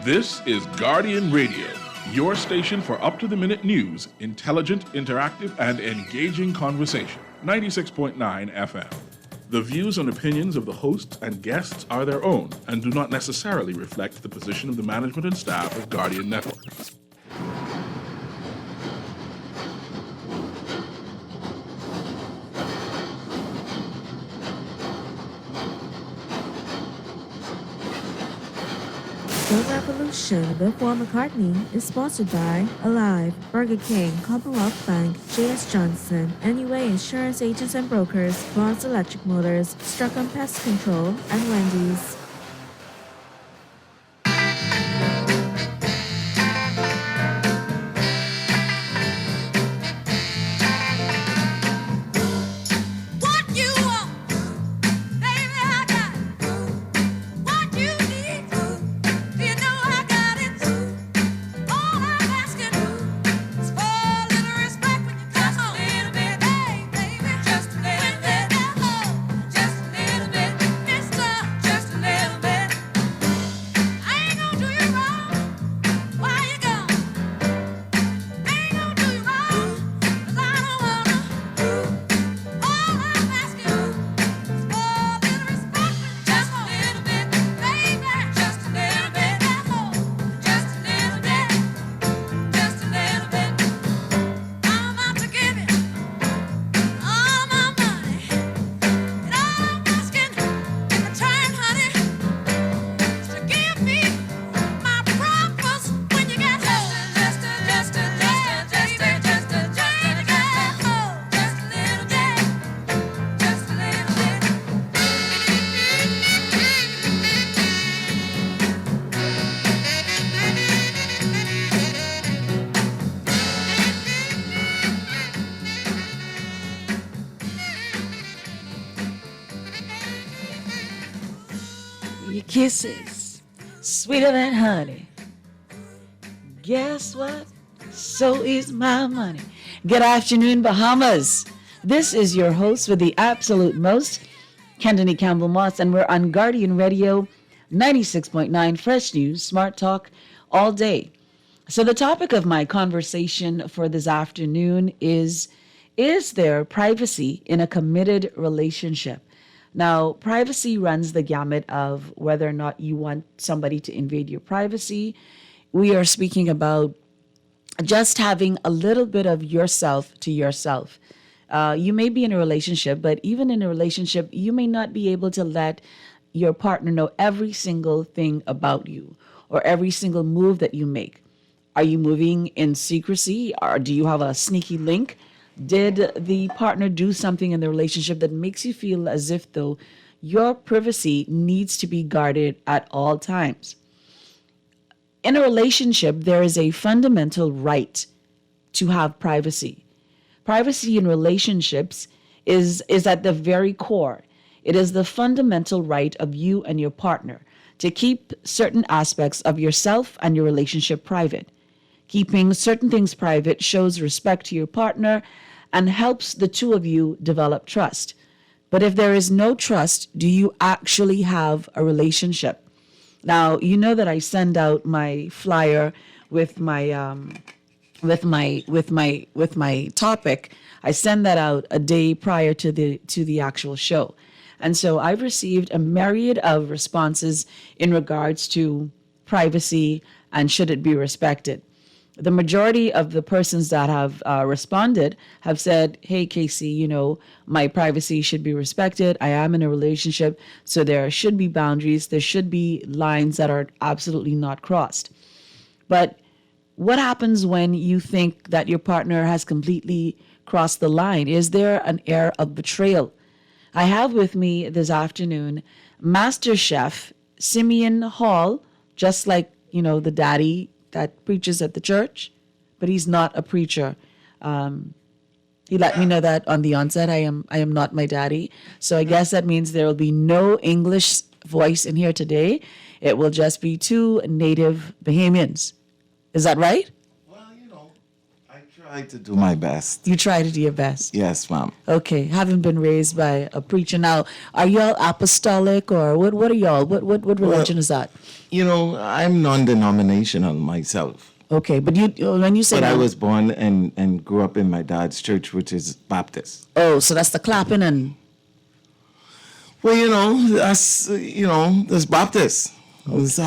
This is Guardian Radio, your station for up-to-the-minute news, intelligent, interactive, and engaging conversation. 96.9 FM. The views and opinions of the hosts and guests are their own and do not necessarily reflect the position of the management and staff of Guardian Network. The Revolution with Juan McCartney is sponsored by Alive, Burger King, Commonwealth Bank, J.S. Johnson, NUA Insurance Agents and Brokers, Bronze Electric Motors, Struckham Pest Control, and Wendy's. Kisses, sweeter than honey. Guess what? So is my money. Good afternoon, Bahamas. This is your host with the absolute most, Kendany Campbell Moss, and we're on Guardian Radio 96.9 Fresh News, Smart Talk, all day. So the topic of my conversation for this afternoon is there privacy in a committed relationship? Now, privacy runs the gamut of whether or not you want somebody to invade your privacy. We are speaking about just having a little bit of yourself to yourself. You may be in a relationship, but even in a relationship, you may not be able to let your partner know every single thing about you or every single move that you make. Are you moving in secrecy, or do you have a sneaky link? Did the partner do something in the relationship that makes you feel as if though your privacy needs to be guarded at all times? In a relationship, there is a fundamental right to have privacy. Privacy in relationships is at the very core. It is the fundamental right of you and your partner to keep certain aspects of yourself and your relationship private. Keeping certain things private shows respect to your partner and helps the two of you develop trust. But if there is no trust, do you actually have a relationship? Now, you know that I send out my flyer with my topic. I send that out a day prior to the actual show. And so I've received a myriad of responses in regards to privacy and should it be respected. The majority of the persons that have responded have said, hey, Casey, my privacy should be respected. I am in a relationship, so there should be boundaries. There should be lines that are absolutely not crossed. But what happens when you think that your partner has completely crossed the line? Is there an air of betrayal? I have with me this afternoon Master Chef Simeon Hall, just like, the daddy that preaches at the church, but he's not a preacher. He let me know that on the onset. I am not my daddy. So I guess that means there will be no English voice in here today. It will just be two native Bahamians. Is that right? Well, I try to do my best. You try to do your best. Yes, ma'am. Okay, having been raised by a preacher now, are y'all apostolic or what are y'all? What religion is that? You know, I'm non-denominational myself. Okay, but when you say But I non- was born and grew up in my dad's church, which is Baptist. oh, so that's the clapping and Well, there's Baptist. It's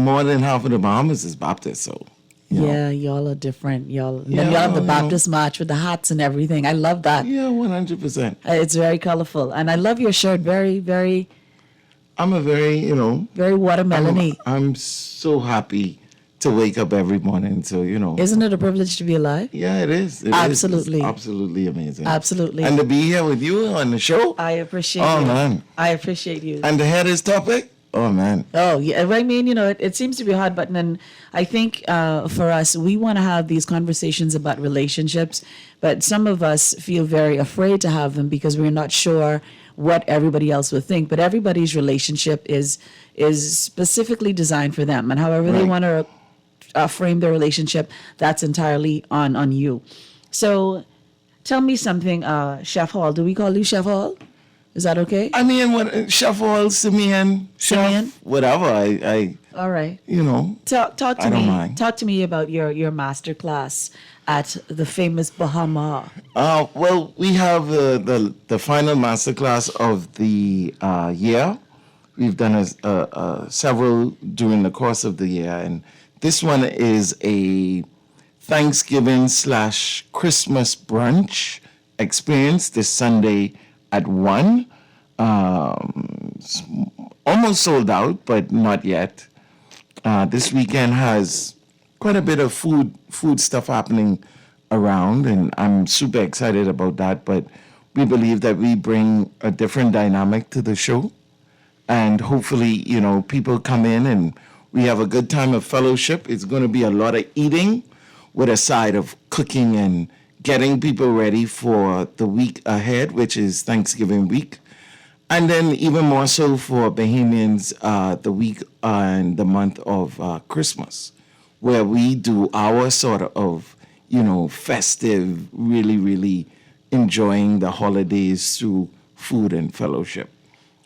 more than half of the Bahamas is Baptist, so. yeah, y'all are different. Y'all, and then Yeah, y'all have the well, Baptist march with the hats and everything. I love that. Yeah, 100%. It's very colorful, and I love your shirt. Very, very, I'm a very, very watermelony. I'm so happy to wake up every morning. So, Isn't it a privilege to be alive? yeah, it is. It is. Absolutely. It's absolutely amazing. Absolutely. And to be here with you on the show. I appreciate Oh, you. man. I appreciate you. And to hear this topic. Oh, man. Oh, yeah. I mean, it seems to be a hot button. And I think for us, we want to have these conversations about relationships, but some of us feel very afraid to have them because we're not sure what everybody else would think. But everybody's relationship is specifically designed for them. And however they Right. want to frame their relationship, that's entirely on you. So tell me something, Chef Hall. Do we call you Chef Hall? Is that okay? I mean, what Chef Hall, Simeon, Simeon? Chef, whatever. I All right. Talk to I don't me. mind. Talk to me about your master class at the famous Bahama. Well, we have the final master class of the year. We've done several during the course of the year, and this one is a Thanksgiving / Christmas brunch experience this Sunday at 1. It's almost sold out, but not yet. This weekend has quite a bit of food stuff happening around, and I'm super excited about that. But we believe that we bring a different dynamic to the show, and hopefully, people come in and we have a good time of fellowship. It's going to be a lot of eating with a side of cooking and getting people ready for the week ahead, which is Thanksgiving week. And then even more so for Bahamians, the week and the month of Christmas, where we do our sort of, festive, really, really enjoying the holidays through food and fellowship.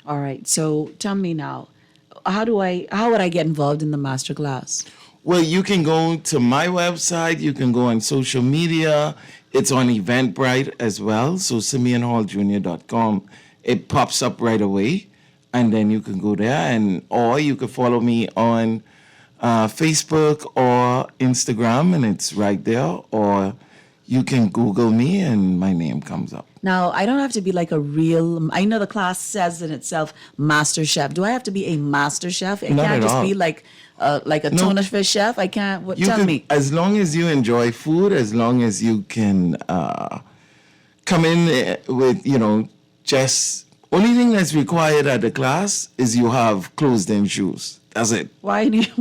All right. So tell me now, how would I get involved in the master class? Well, you can go to my website. You can go on social media. It's on Eventbrite as well. So SimeonHallJr.com. It pops up right away. And then you can go there, or you can follow me on Facebook or Instagram, and it's right there. Or you can Google me, and my name comes up. Now, I don't have to be like a real. I know the class says in itself, master chef. Do I have to be a master chef? It Not can't at just all. be like a tuna fish chef. I can't. Tell me. As long as you enjoy food, as long as you can come in with, just only thing that's required at the class is you have closed-in shoes. That's it. Why need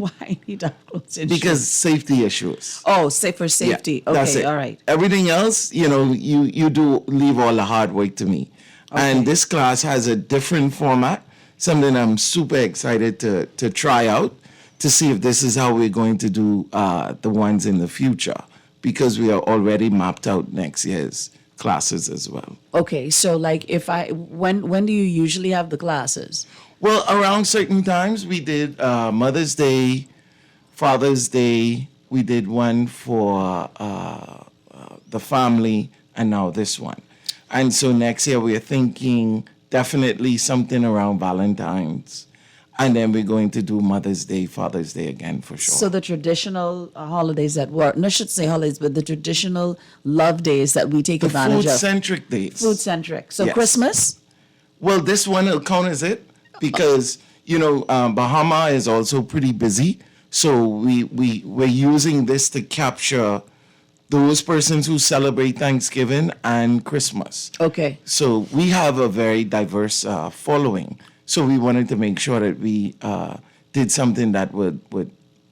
to close in Because shoes? safety issues. Oh, for safety. Yeah, that's Okay, it. all right. Everything else, you do leave all the hard work to me. Okay. And this class has a different format, something I'm super excited to try out to see if this is how we're going to do the ones in the future, because we are already mapped out next year's classes as well. Okay, so like when do you usually have the classes? Well, around certain times, we did Mother's Day, Father's Day. We did one for the family, and now this one. And so next year, we're thinking definitely something around Valentine's. And then we're going to do Mother's Day, Father's Day again for sure. So the traditional holidays that were, no, I should say holidays, but the traditional love days that we take the advantage of. food-centric days. Food-centric. So Yes. Christmas? Well, this one will count as it because, Bahama is also pretty busy. So we're using this to capture those persons who celebrate Thanksgiving and Christmas. Okay. So we have a very diverse following. So we wanted to make sure that we did something that would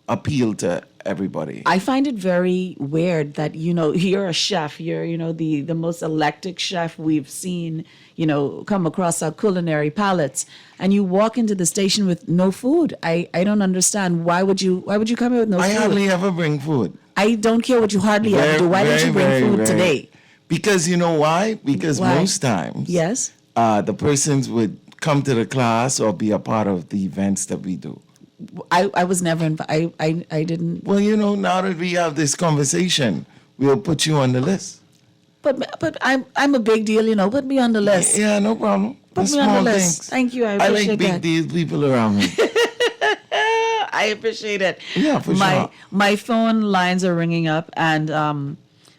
appeal to everybody. I find it very weird that, you're a chef. You're, the most eclectic chef we've seen, come across our culinary palates. And you walk into the station with no food. I don't understand. Why would you come here with no I food? hardly ever bring food. I don't care what you hardly ever do. Why don't you bring food today? Because you know why? Because Why? most times, Yes. the persons would come to the class or be a part of the events that we do. I was never invited. I didn't. Well, you know, now that we have this conversation, we'll put you on the list. But I'm a big deal, you know. Put me on the list. Yeah, no problem. Put The me on the small list. things. Thank you. I I appreciate like big that. deal people around me. I appreciate it. Yeah, for sure. My phone lines are ringing up, and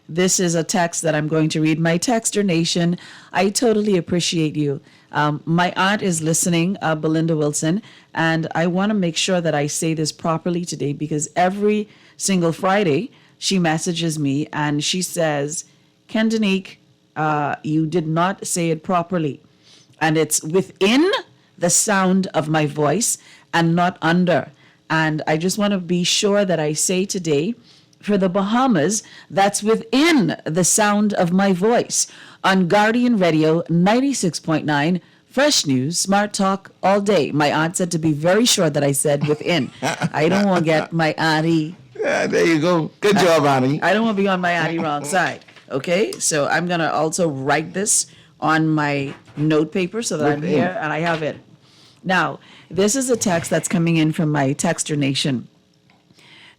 this is a text that I'm going to read. My texter nation, I totally appreciate you. My aunt is listening, Belinda Wilson, and I want to make sure that I say this properly today because every single Friday she messages me and she says, Kendanique, you did not say it properly. And it's within the sound of my voice and not under. And I just want to be sure that I say today, for the Bahamas, that's within the sound of my voice. On Guardian Radio 96.9, fresh news, smart talk all day. My aunt said to be very sure that I said within. I don't want to get my auntie. Yeah, there you go. Good job, Annie. I don't want to be on my auntie wrong side. Okay, so I'm going to also write this on my note paper so that I'm here and I have it. Now, this is a text that's coming in from my texter nation.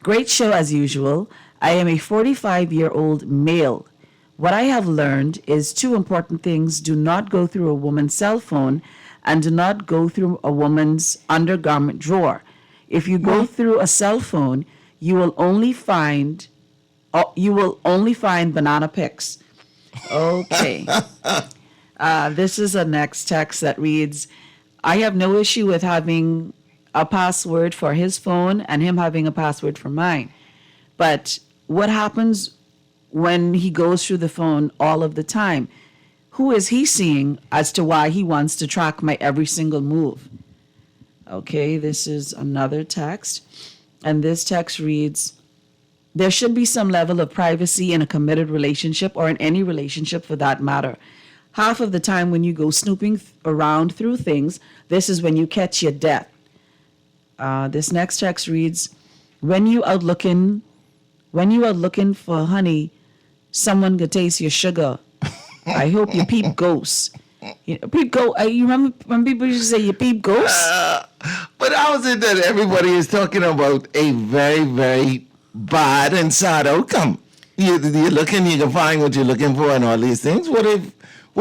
Great show as usual. I am a 45-year-old male. What I have learned is two important things. Do not go through a woman's cell phone and do not go through a woman's undergarment drawer. If you go through a cell phone, you will only find banana pics. Okay. This is a next text that reads, I have no issue with having a password for his phone and him having a password for mine. But what happens when he goes through the phone all of the time? Who is he seeing as to why he wants to track my every single move? Okay, this is another text. And this text reads, there should be some level of privacy in a committed relationship or in any relationship for that matter. Half of the time when you go snooping around through things, this is when you catch your death. This next text reads, when you out looking for honey, someone could taste your sugar. I hope you peep ghosts. You remember when people used to say you peep ghosts? But how is it that everybody is talking about a very, very bad and sad outcome? You're looking, you can find what you're looking for and all these things. What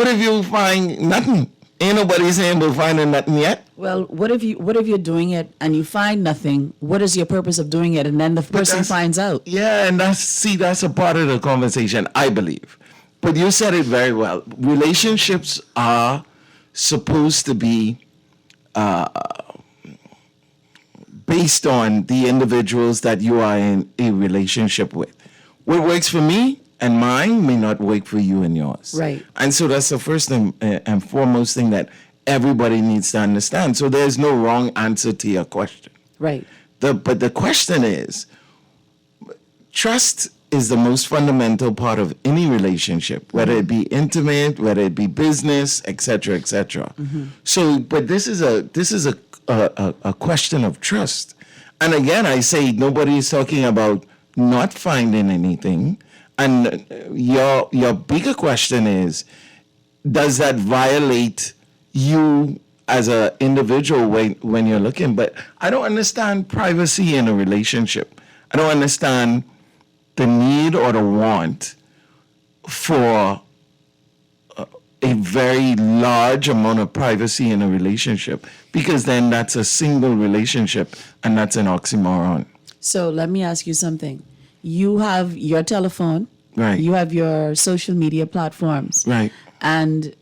if you find nothing? Ain't nobody saying we're finding nothing yet. Well, what if you're doing it and you find nothing? What is your purpose of doing it? And then the person finds out. Yeah, and that's a part of the conversation, I believe. But you said it very well. Relationships are supposed to be based on the individuals that you are in a relationship with. What works for me and mine may not work for you and yours. Right. And so that's the first and foremost thing that everybody needs to understand. So there's no wrong answer to your question. Right. But the question is, trust is the most fundamental part of any relationship, whether it be intimate, whether it be business, etc., etc. Mm-hmm. So, but this is a question of trust. And again, I say nobody is talking about not finding anything. And your bigger question is, does that violate you as an individual when you're looking? But I don't understand privacy in a relationship. I don't understand the need or the want for a very large amount of privacy in a relationship, because then that's a single relationship and that's an oxymoron. So let me ask you something. You have your telephone, right? You have your social media platforms, right? And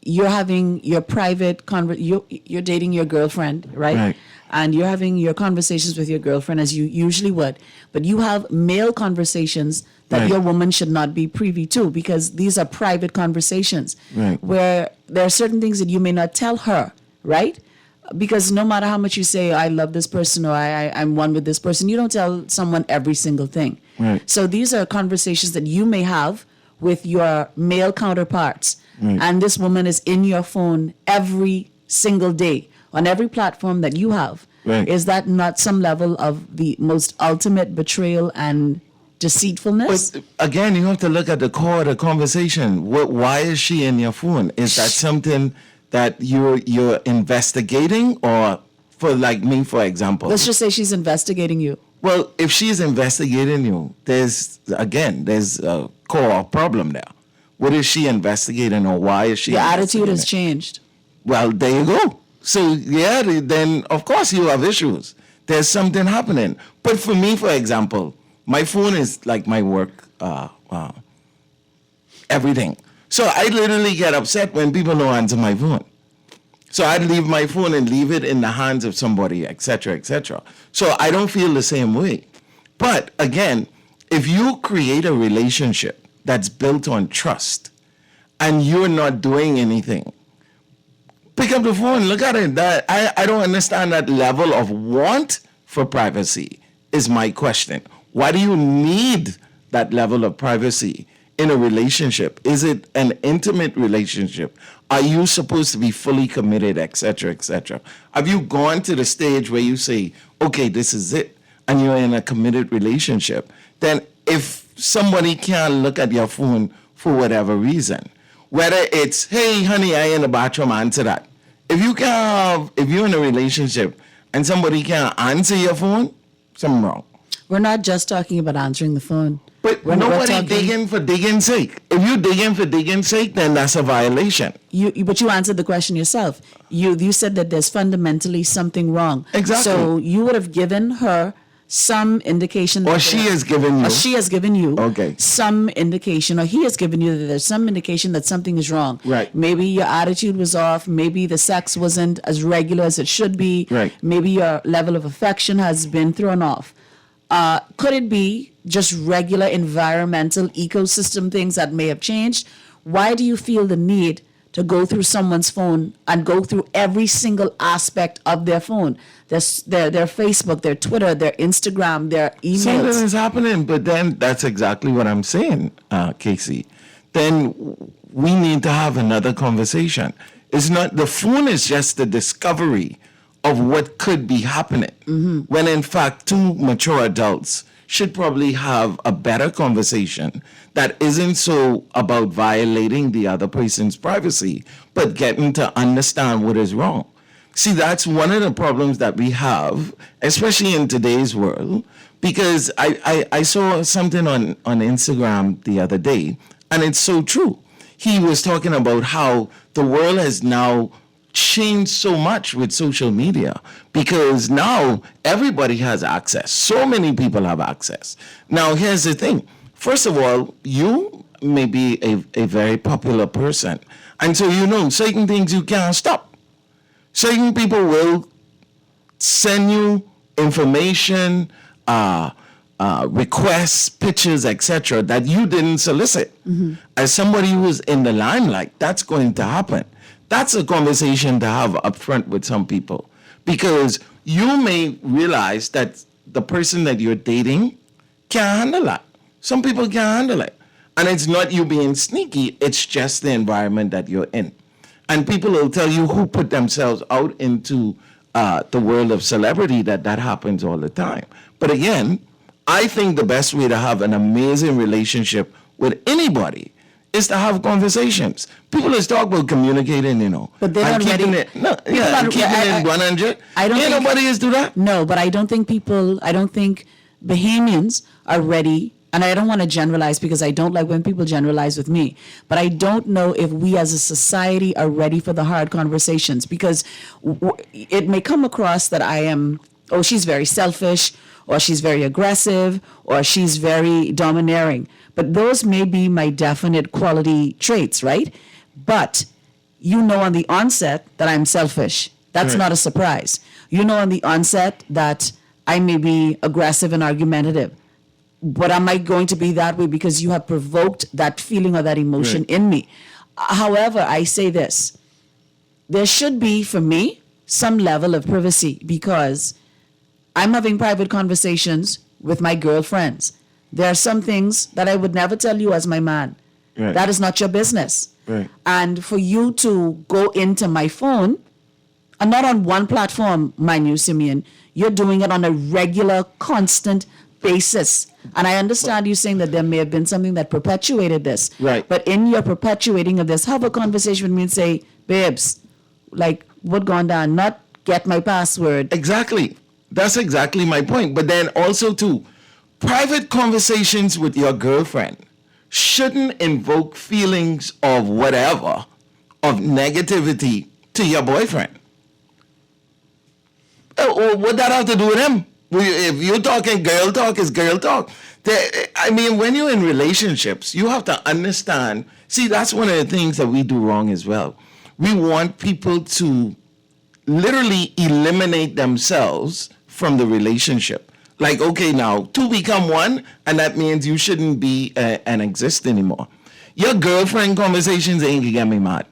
you're having your private you're dating your girlfriend, right? Right. And you're having your conversations with your girlfriend as you usually would, but you have male conversations that right. your woman should not be privy to, because these are private conversations, right. where there are certain things that you may not tell her, right? Because no matter how much you say, I love this person, or I'm one with this person, you don't tell someone every single thing. Right. So these are conversations that you may have with your male counterparts. Right. And this woman is in your phone every single day on every platform that you have. Right. Is that not some level of the most ultimate betrayal and deceitfulness? But again, you have to look at the core of the conversation. Why is she in your phone? Is that something that you're investigating, or for like me, for example? Let's just say she's investigating you. Well, if she's investigating you, there's a core problem there. What is she investigating, or why is she? The attitude has investigating? changed. Well, there you go. So yeah, then of course you have issues. There's something happening. But for me, for example, my phone is like my work, everything. So I literally get upset when people don't answer my phone. So I'd leave my phone and leave it in the hands of somebody, etc., etc. So I don't feel the same way. But again, if you create a relationship that's built on trust and you're not doing anything, pick up the phone, look at it. I don't understand that level of want for privacy is my question. Why do you need that level of privacy in a relationship? Is it an intimate relationship? Are you supposed to be fully committed, etc., etc.? Have you gone to the stage where you say, okay, this is it, and you're in a committed relationship? Then if somebody can't look at your phone for whatever reason, whether it's, hey, honey, I in the bathroom, answer that. If you're in a relationship and somebody can't answer your phone, something wrong. We're not just talking about answering the phone. But nobody digging for digging's sake. If you digging for digging's sake, then that's a violation. But you answered the question yourself. You said that there's fundamentally something wrong. Exactly. So you would have given her some indication. Or she has given you. Or she has given you. Okay. Some indication, or he has given you that there's some indication that something is wrong. Right. Maybe your attitude was off. Maybe the sex wasn't as regular as it should be. Right. Maybe your level of affection has been thrown off. Could it be just regular environmental ecosystem things that may have changed? Why do you feel the need to go through someone's phone and go through every single aspect of their phone? Their Facebook, their Twitter, their Instagram, their emails. Something is happening, but then that's exactly what I'm saying, Casey. Then we need to have another conversation. It's not, the phone is just the discovery of what could be happening, when in fact two mature adults should probably have a better conversation that isn't so about violating the other person's privacy, but getting to understand what is wrong. See, that's one of the problems that we have, especially in today's world, because I saw something on Instagram the other day, and it's so true. He was talking about how the world has now changed so much with social media, because now everybody has access. So many people have access. Now, here's the thing. First of all, you may be a very popular person, and so you know certain things you can't stop. Certain people will send you information, requests, pictures, etc., that you didn't solicit. As somebody who's in the limelight, that's going to happen. That's a conversation to have up front with some people, because you may realize that the person that you're dating can't handle that. Some people can't handle it. And it's not you being sneaky, it's just the environment that you're in. And people will tell you who put themselves out into the world of celebrity that happens all the time. But again, I think the best way to have an amazing relationship with anybody is to have conversations. People just talk about communicating, But they're not ready. Keeping it 100. Ain't nobody is do that. No, but I don't think Bahamians are ready. And I don't want to generalize, because I don't like when people generalize with me. But I don't know if we as a society are ready for the hard conversations, because it may come across that I am, she's very selfish, or she's very aggressive, or she's very domineering. But those may be my definite quality traits, right? But you know on the onset that I'm selfish. That's Right. not a surprise. You know on the onset that I may be aggressive and argumentative. But am I going to be that way because you have provoked that feeling or that emotion Right. in me? However, I say this. There should be, for me, some level of privacy, because I'm having private conversations with my girlfriends. There are some things that I would never tell you as my man. Right. That is not your business. Right. And for you to go into my phone, and not on one platform, mind you, Simeon, you're doing it on a regular, constant basis. And I understand you saying that there may have been something that perpetuated this. Right. But in your perpetuating of this, have a conversation with me and say, babes, like, what gone down? Not get my password. Exactly. That's exactly my point. But then also, too, private conversations with your girlfriend shouldn't invoke feelings of whatever, of negativity to your boyfriend. What that have to do with him? If you're talking girl talk, is girl talk. I mean, when you're in relationships, you have to understand. See, that's one of the things that we do wrong as well. We want people to literally eliminate themselves from the relationship. Like, okay, now, two become one, and that means you shouldn't be and exist anymore. Your girlfriend conversations ain't gonna get me mad.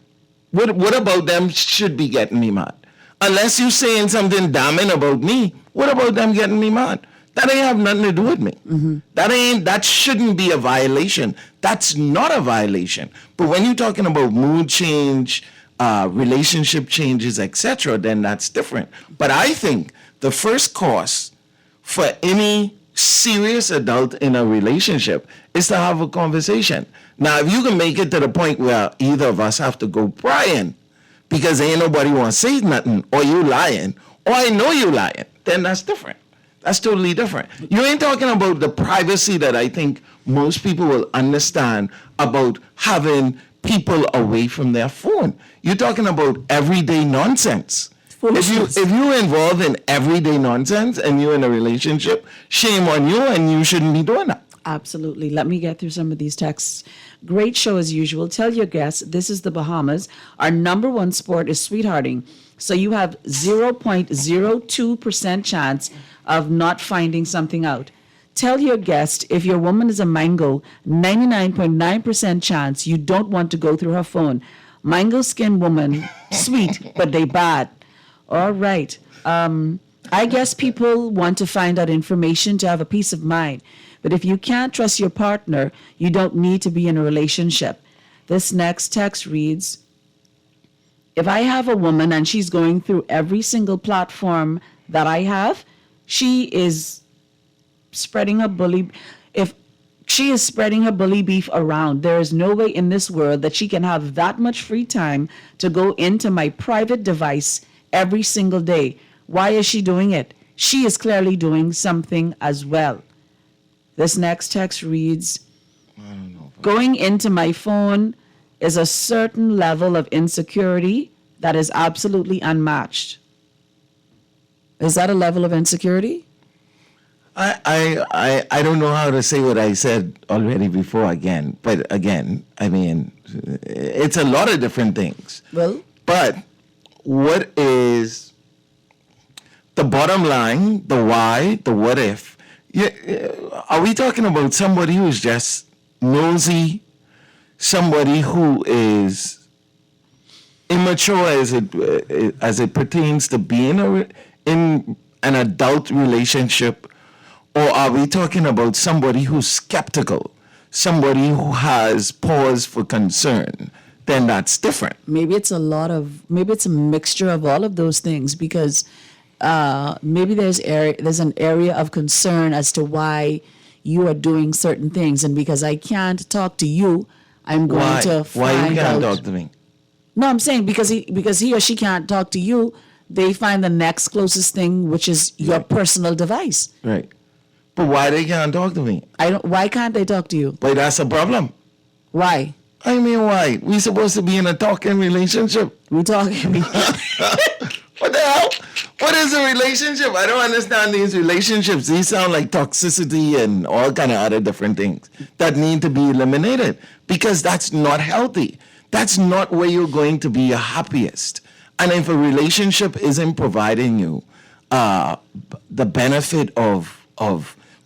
What about them should be getting me mad? Unless you're saying something damning about me, what about them getting me mad? That ain't have nothing to do with me. Mm-hmm. That shouldn't be a violation. That's not a violation. But when you're talking about mood change, relationship changes, etc., then that's different. But I think the first course for any serious adult in a relationship is to have a conversation. Now, if you can make it to the point where either of us have to go prying because ain't nobody want to say nothing, or you lying, or I know you lying, then that's different. That's totally different. You ain't talking about the privacy that I think most people will understand about having people away from their phone. You're talking about everyday nonsense. If you're involved in everyday nonsense and you're in a relationship, shame on you, and you shouldn't be doing that. Absolutely. Let me get through some of these texts. Great show as usual. Tell your guests this is the Bahamas. Our number one sport is sweethearting. So you have 0.02% chance of not finding something out. Tell your guest if your woman is a mango, 99.9% chance you don't want to go through her phone. Mango skin woman, sweet, but they bad. All right. I guess people want to find out information to have a peace of mind. But if you can't trust your partner, you don't need to be in a relationship. This next text reads, if I have a woman and she's going through every single platform that I have, she is spreading her bully. If she is spreading her bully beef around, there is no way in this world that she can have that much free time to go into my private device every single day. Why is she doing it? She is clearly doing something as well. This next text reads, going into my phone is a certain level of insecurity that is absolutely unmatched. Is that a level of insecurity? I don't know how to say what I said already before again. But again, I mean, it's a lot of different things. Well, but what is the bottom line, the why, the what if? Are we talking about somebody who's just nosy, somebody who is immature as it pertains to being in an adult relationship, or are we talking about somebody who's skeptical, somebody who has pause for concern? Then that's different. Maybe it's a mixture of all of those things, because maybe there's an area of concern as to why you are doing certain things, and because I can't talk to you, I'm going to find Why you can't out. talk to me? No, I'm saying because he or she can't talk to you, they find the next closest thing, which is your personal device. Right. But why they can't talk to me? Why can't they talk to you? But that's a problem. Why? I mean, why? We supposed to be in a talking relationship. We talking. What the hell? What is a relationship? I don't understand these relationships. These sound like toxicity and all kind of other different things that need to be eliminated, because that's not healthy. That's not where you're going to be your happiest. And if a relationship isn't providing you the benefit of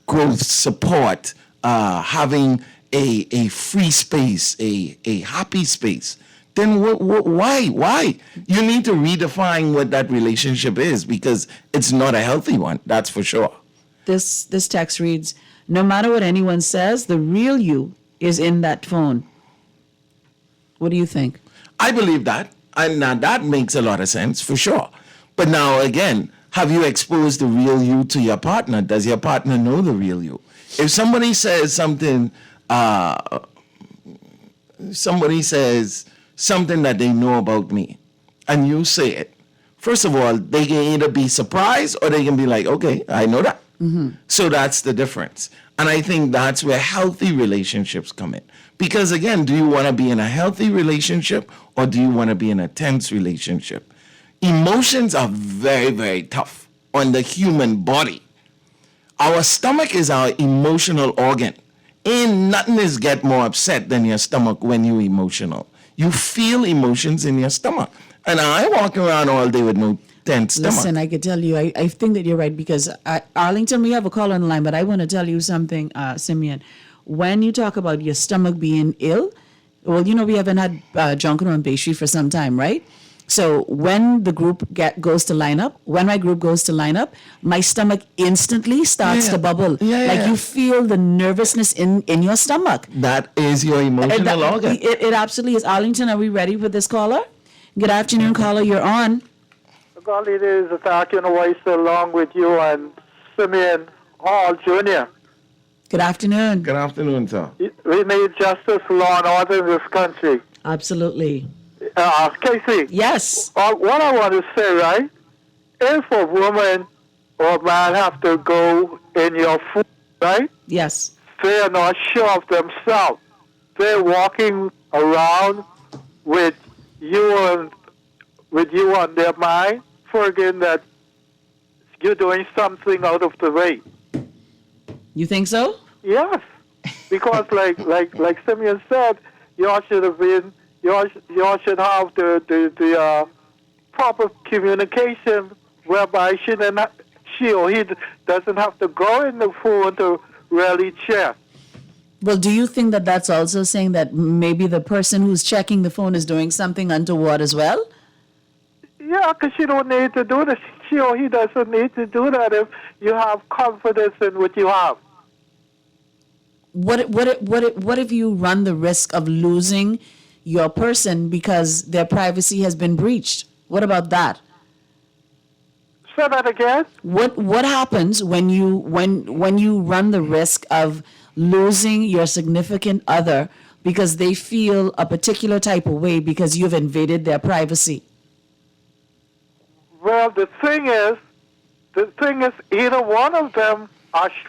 growth, support, having a free space, a happy space, then why? You need to redefine what that relationship is, because it's not a healthy one, that's for sure. This text reads, no matter what anyone says, the real you is in that phone. What do you think? I believe that. And now that makes a lot of sense, for sure. But now, again, Have you exposed the real you to your partner? Does your partner know the real you? If somebody says something that they know about me, and you say it, first of all, they can either be surprised or they can be like, okay, I know that. So that's the difference. And I think that's where healthy relationships come in. Because again, do you want to be in a healthy relationship or do you want to be in a tense relationship? Emotions are very, very tough on the human body. Our stomach is our emotional organ. Ain't nothing is get more upset than your stomach when you're emotional. You feel emotions in your stomach. And I walk around all day with no tense stomach. Listen, I could tell you, I think that you're right because Arlington, we have a call on the line, but I want to tell you something, Simeon. When you talk about your stomach being ill, well, we haven't had Junkin on Bay Street for some time, right? So when the group goes to line up, when my group goes to line up, my stomach instantly starts to bubble. Like you feel the nervousness in your stomach. That is your emotional organ. It absolutely is. Arlington, are we ready with this caller? Good afternoon, caller. You're on. Golly, it is attacking voice along with you and Simeon Hall Jr. Good afternoon. Good afternoon, sir. We need justice, law, and order in this country. Absolutely. Casey. Yes. What I want to say, right? If a woman or man have to go in your food, right? Yes. They are not sure of themselves. They're walking around with you on their mind, forgetting that you're doing something out of the way. You think so? Yes, because like Simeon said, y'all should have been. Y'all should have the proper communication whereby she or he doesn't have to go in the phone to really check. Well, do you think that that's also saying that maybe the person who's checking the phone is doing something untoward as well? Yeah, because she don't need to do this. She or he doesn't need to do that if you have confidence in what you have. What if you run the risk of losing your person because their privacy has been breached? What about that? Say that again. What happens when you run the risk of losing your significant other because they feel a particular type of way because you've invaded their privacy? Well, the thing is, either one of them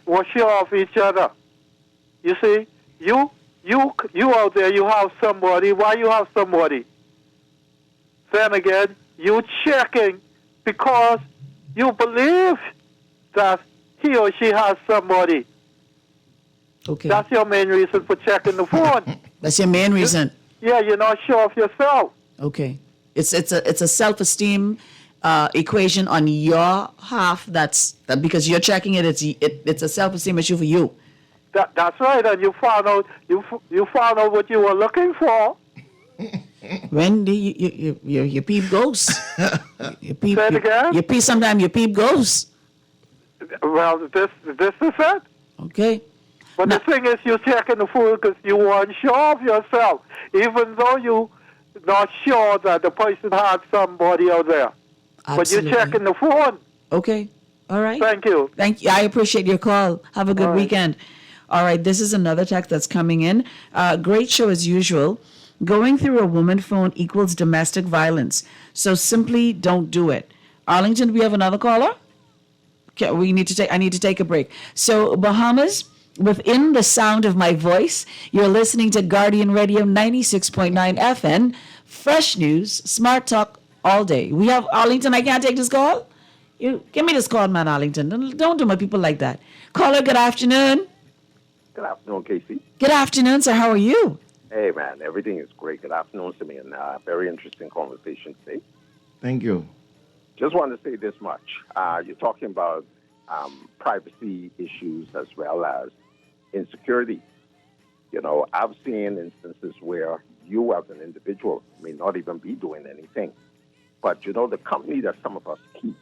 was sure of each other. You see, you out there, you have somebody. Why you have somebody? Then again, you checking because you believe that he or she has somebody. Okay. That's your main reason for checking the phone. That's your main reason. Yeah, you're not sure of yourself. Okay. It's a self-esteem equation on your half. That because you're checking it. It's a self-esteem issue for you. That's right, and you found out what you were looking for. When do you peep ghosts? You peep, Say it again? You peep sometimes. You peep ghosts. Well, this is it. Okay. But the thing is, you're checking the phone because you weren't sure of yourself, even though you're not sure that the person had somebody out there. Absolutely. But you're checking the phone. Okay. All right. Thank you. Thank you. I appreciate your call. Have a good All right. weekend. All right. This is another text that's coming in. Great show as usual. Going through a woman phone equals domestic violence. So simply don't do it. Arlington, do we have another caller? Okay, I need to take a break. So Bahamas, within the sound of my voice, you're listening to Guardian Radio 96.9 FM. Fresh news, smart talk all day. We have Arlington. I can't take this call. You give me this call, man, Arlington. Don't do my people like that. Caller, good afternoon. Good afternoon, Casey. Good afternoon, sir. How are you? Hey, man, everything is great. Good afternoon, Simeon. Very interesting conversation today. Thank you. Just wanted to say this much. You're talking about privacy issues as well as insecurity. You know, I've seen instances where you as an individual may not even be doing anything. But, you know, the company that some of us keep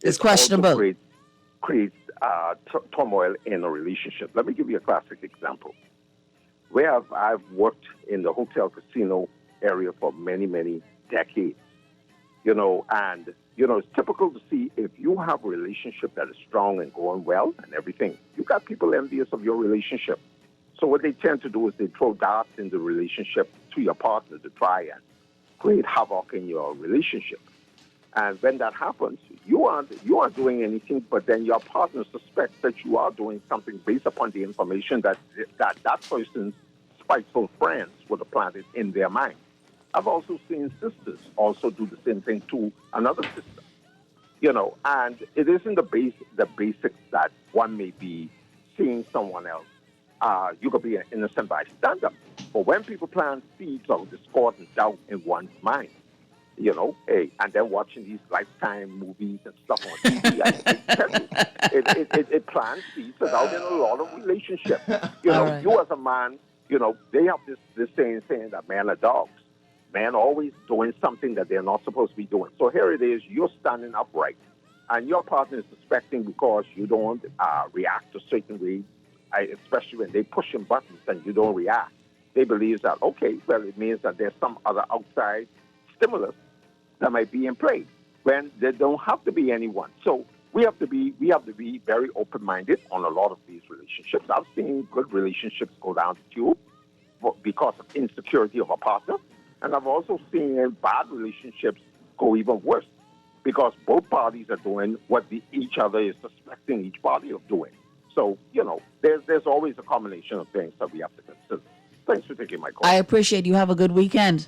It's questionable. also creates turmoil in a relationship. Let me give you a classic example. Where I've worked in the hotel casino area for many, many decades, you know, and, it's typical to see if you have a relationship that is strong and going well and everything, you got people envious of your relationship. So what they tend to do is they throw darts in the relationship to your partner to try and create havoc in your relationship. And when that happens, you aren't doing anything, but then your partner suspects that you are doing something based upon the information that person's spiteful friends would have planted in their mind. I've also seen sisters also do the same thing to another sister, and it isn't the basics that one may be seeing someone else. You could be an innocent bystander. But when people plant seeds of discord and doubt in one's mind, and then watching these Lifetime movies and stuff on TV, I tell you, it plants seeds out in a lot of relationships. Right. You as a man, they have this saying that men are dogs. Men always doing something that they're not supposed to be doing. So here it is, you're standing upright, and your partner is suspecting because you don't react a certain way, especially when they pushing buttons and you don't react. They believe that, okay, well, it means that there's some other outside stimulus that might be in play when there don't have to be anyone. So we have to be very open-minded on a lot of these relationships. I've seen good relationships go down the tube because of insecurity of a partner. And I've also seen bad relationships go even worse because both parties are doing what each other is suspecting each party of doing. So, there's always a combination of things that we have to consider. Thanks for taking my call. I appreciate you. Have a good weekend.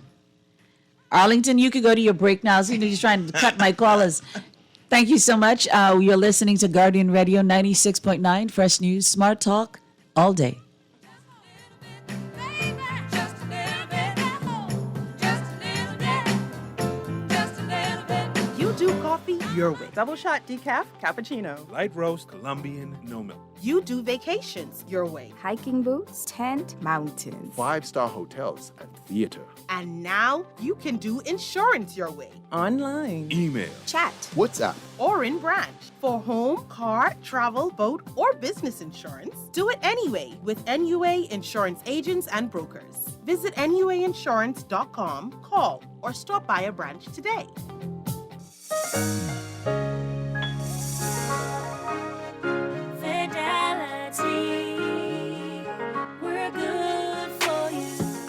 Arlington, you could go to your break now. So you're trying to cut my callers. Thank you so much. You're listening to Guardian Radio 96.9, Fresh News, Smart Talk, all day. You do coffee your way. Double shot decaf, cappuccino. Light roast, Colombian, no milk. You do vacations your way. Hiking boots, tent, mountains. 5-star hotels and theater. And now you can do insurance your way. Online. Email. Chat. WhatsApp. Or in branch. For home, car, travel, boat, or business insurance, do it anyway with NUA Insurance Agents and Brokers. Visit NUAinsurance.com, call, or stop by a branch today.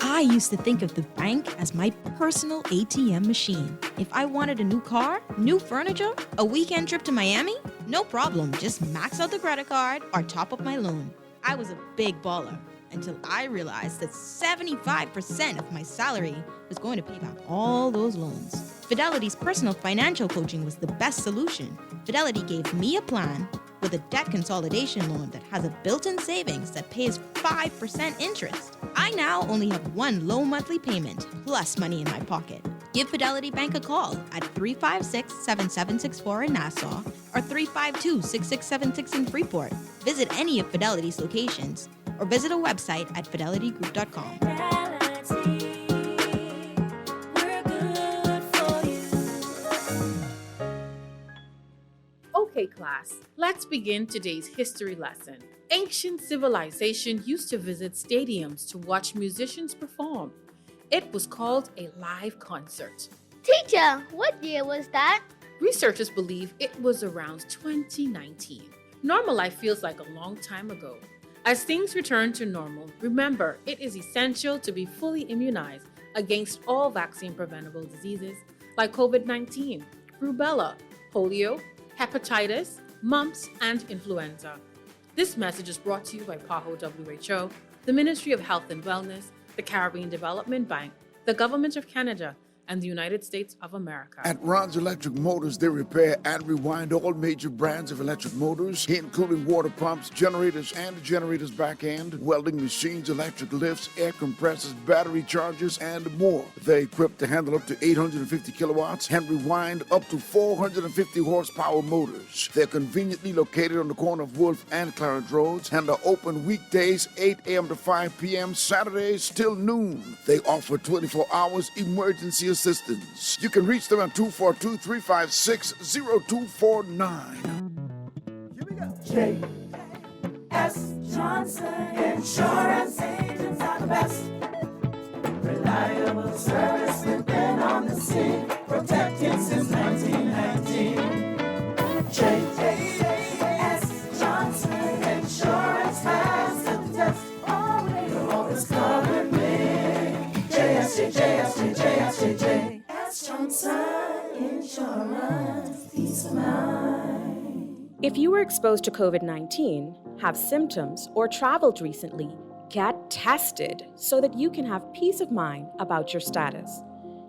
I used to think of the bank as my personal ATM machine. If I wanted a new car, new furniture, a weekend trip to Miami, no problem. Just max out the credit card or top up my loan. I was a big baller until I realized that 75% of my salary was going to pay back all those loans. Fidelity's personal financial coaching was the best solution. Fidelity gave me a plan with a debt consolidation loan that has a built-in savings that pays 5% interest. I now only have one low monthly payment plus money in my pocket. Give Fidelity Bank a call at 356-7764 in Nassau or 352-6676 in Freeport. Visit any of Fidelity's locations or visit a website at fidelitygroup.com. Okay, class, let's begin today's history lesson. Ancient civilization used to visit stadiums to watch musicians perform. It was called a live concert. Teacher, what year was that? Researchers believe it was around 2019. Normal life feels like a long time ago. As things return to normal, remember it is essential to be fully immunized against all vaccine-preventable diseases like COVID-19, rubella, polio, hepatitis, mumps, and influenza. This message is brought to you by PAHO WHO, the Ministry of Health and Wellness, the Caribbean Development Bank, the Government of Canada, and the United States of America. At Ron's Electric Motors, they repair and rewind all major brands of electric motors, including water pumps, generators and generators back end, welding machines, electric lifts, air compressors, battery chargers, and more. They're equipped to handle up to 850 kilowatts and rewind up to 450 horsepower motors. They're conveniently located on the corner of Wolf and Clarence Roads and are open weekdays 8 a.m. to 5 p.m., Saturdays till noon. They offer 24 hours emergency assistance. You can reach them at 242-356-0249. Here we go. J.S. Johnson Insurance Agents are the best. Reliable service, we've been on the scene, protecting since 1919. J.S. Johnson Insurance has the test. You'll always cover me. J.S. Johnson Insurance. Peace of mind. If you were exposed to COVID-19, have symptoms, or traveled recently, get tested so that you can have peace of mind about your status.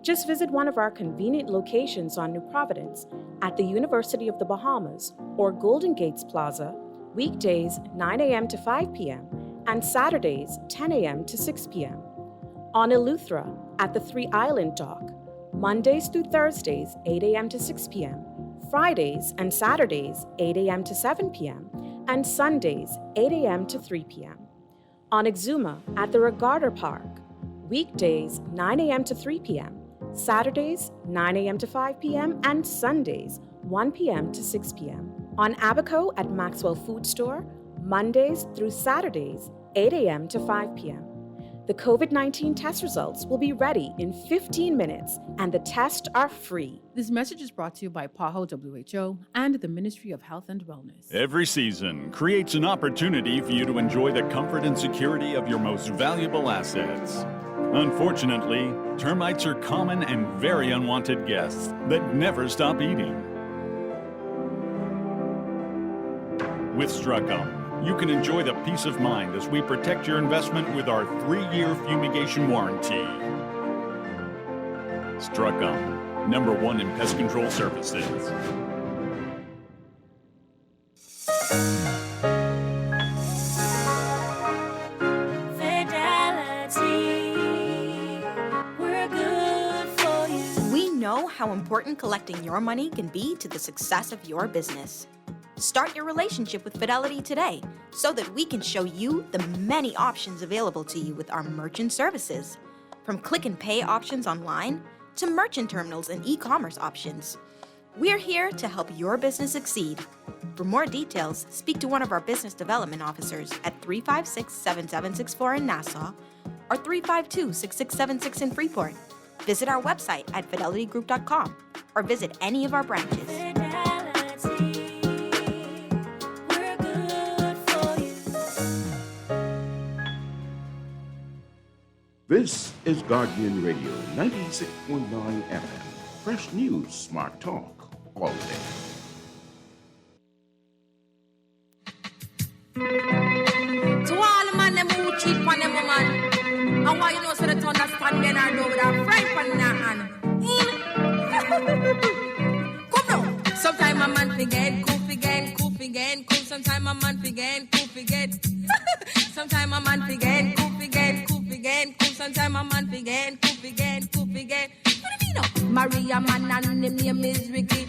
Just visit one of our convenient locations on New Providence at the University of the Bahamas or Golden Gates Plaza, weekdays 9 a.m. to 5 p.m. and Saturdays 10 a.m. to 6 p.m. On Eleuthera at the Three Island Dock, Mondays through Thursdays 8 a.m. to 6 p.m., Fridays and Saturdays 8 a.m. to 7 p.m., and Sundays 8 a.m. to 3 p.m. On Exuma at the Regatta Park, weekdays 9 a.m. to 3 p.m., Saturdays 9 a.m. to 5 p.m., and Sundays 1 p.m. to 6 p.m. On Abaco at Maxwell Food Store, Mondays through Saturdays 8 a.m. to 5 p.m. The COVID-19 test results will be ready in 15 minutes, and the tests are free. This message is brought to you by PAHO WHO and the Ministry of Health and Wellness. Every season creates an opportunity for you to enjoy the comfort and security of your most valuable assets. Unfortunately, termites are common and very unwanted guests that never stop eating. With Struckum, you can enjoy the peace of mind as we protect your investment with our 3-year fumigation warranty. Struckum, #1 in pest control services. We know how important collecting your money can be to the success of your business. Start your relationship with Fidelity today so that we can show you the many options available to you with our merchant services. From click and pay options online to merchant terminals and e-commerce options. We're here to help your business succeed. For more details, speak to one of our business development officers at 356-7764 in Nassau or 352-6676 in Freeport. Visit our website at fidelitygroup.com or visit any of our branches. This is Guardian Radio 96.9 FM. Fresh news, smart talk, all day. To all the man them who cheat on them woman, and why you know so they understand men are with a frying pan in their hand. Come now. Sometime a man forget, cool again. Sometime a man forget, cool. Sometime a man forget, cool. Sometime a man forget, cool. What do you mean now? Maria man and him name is Ricky.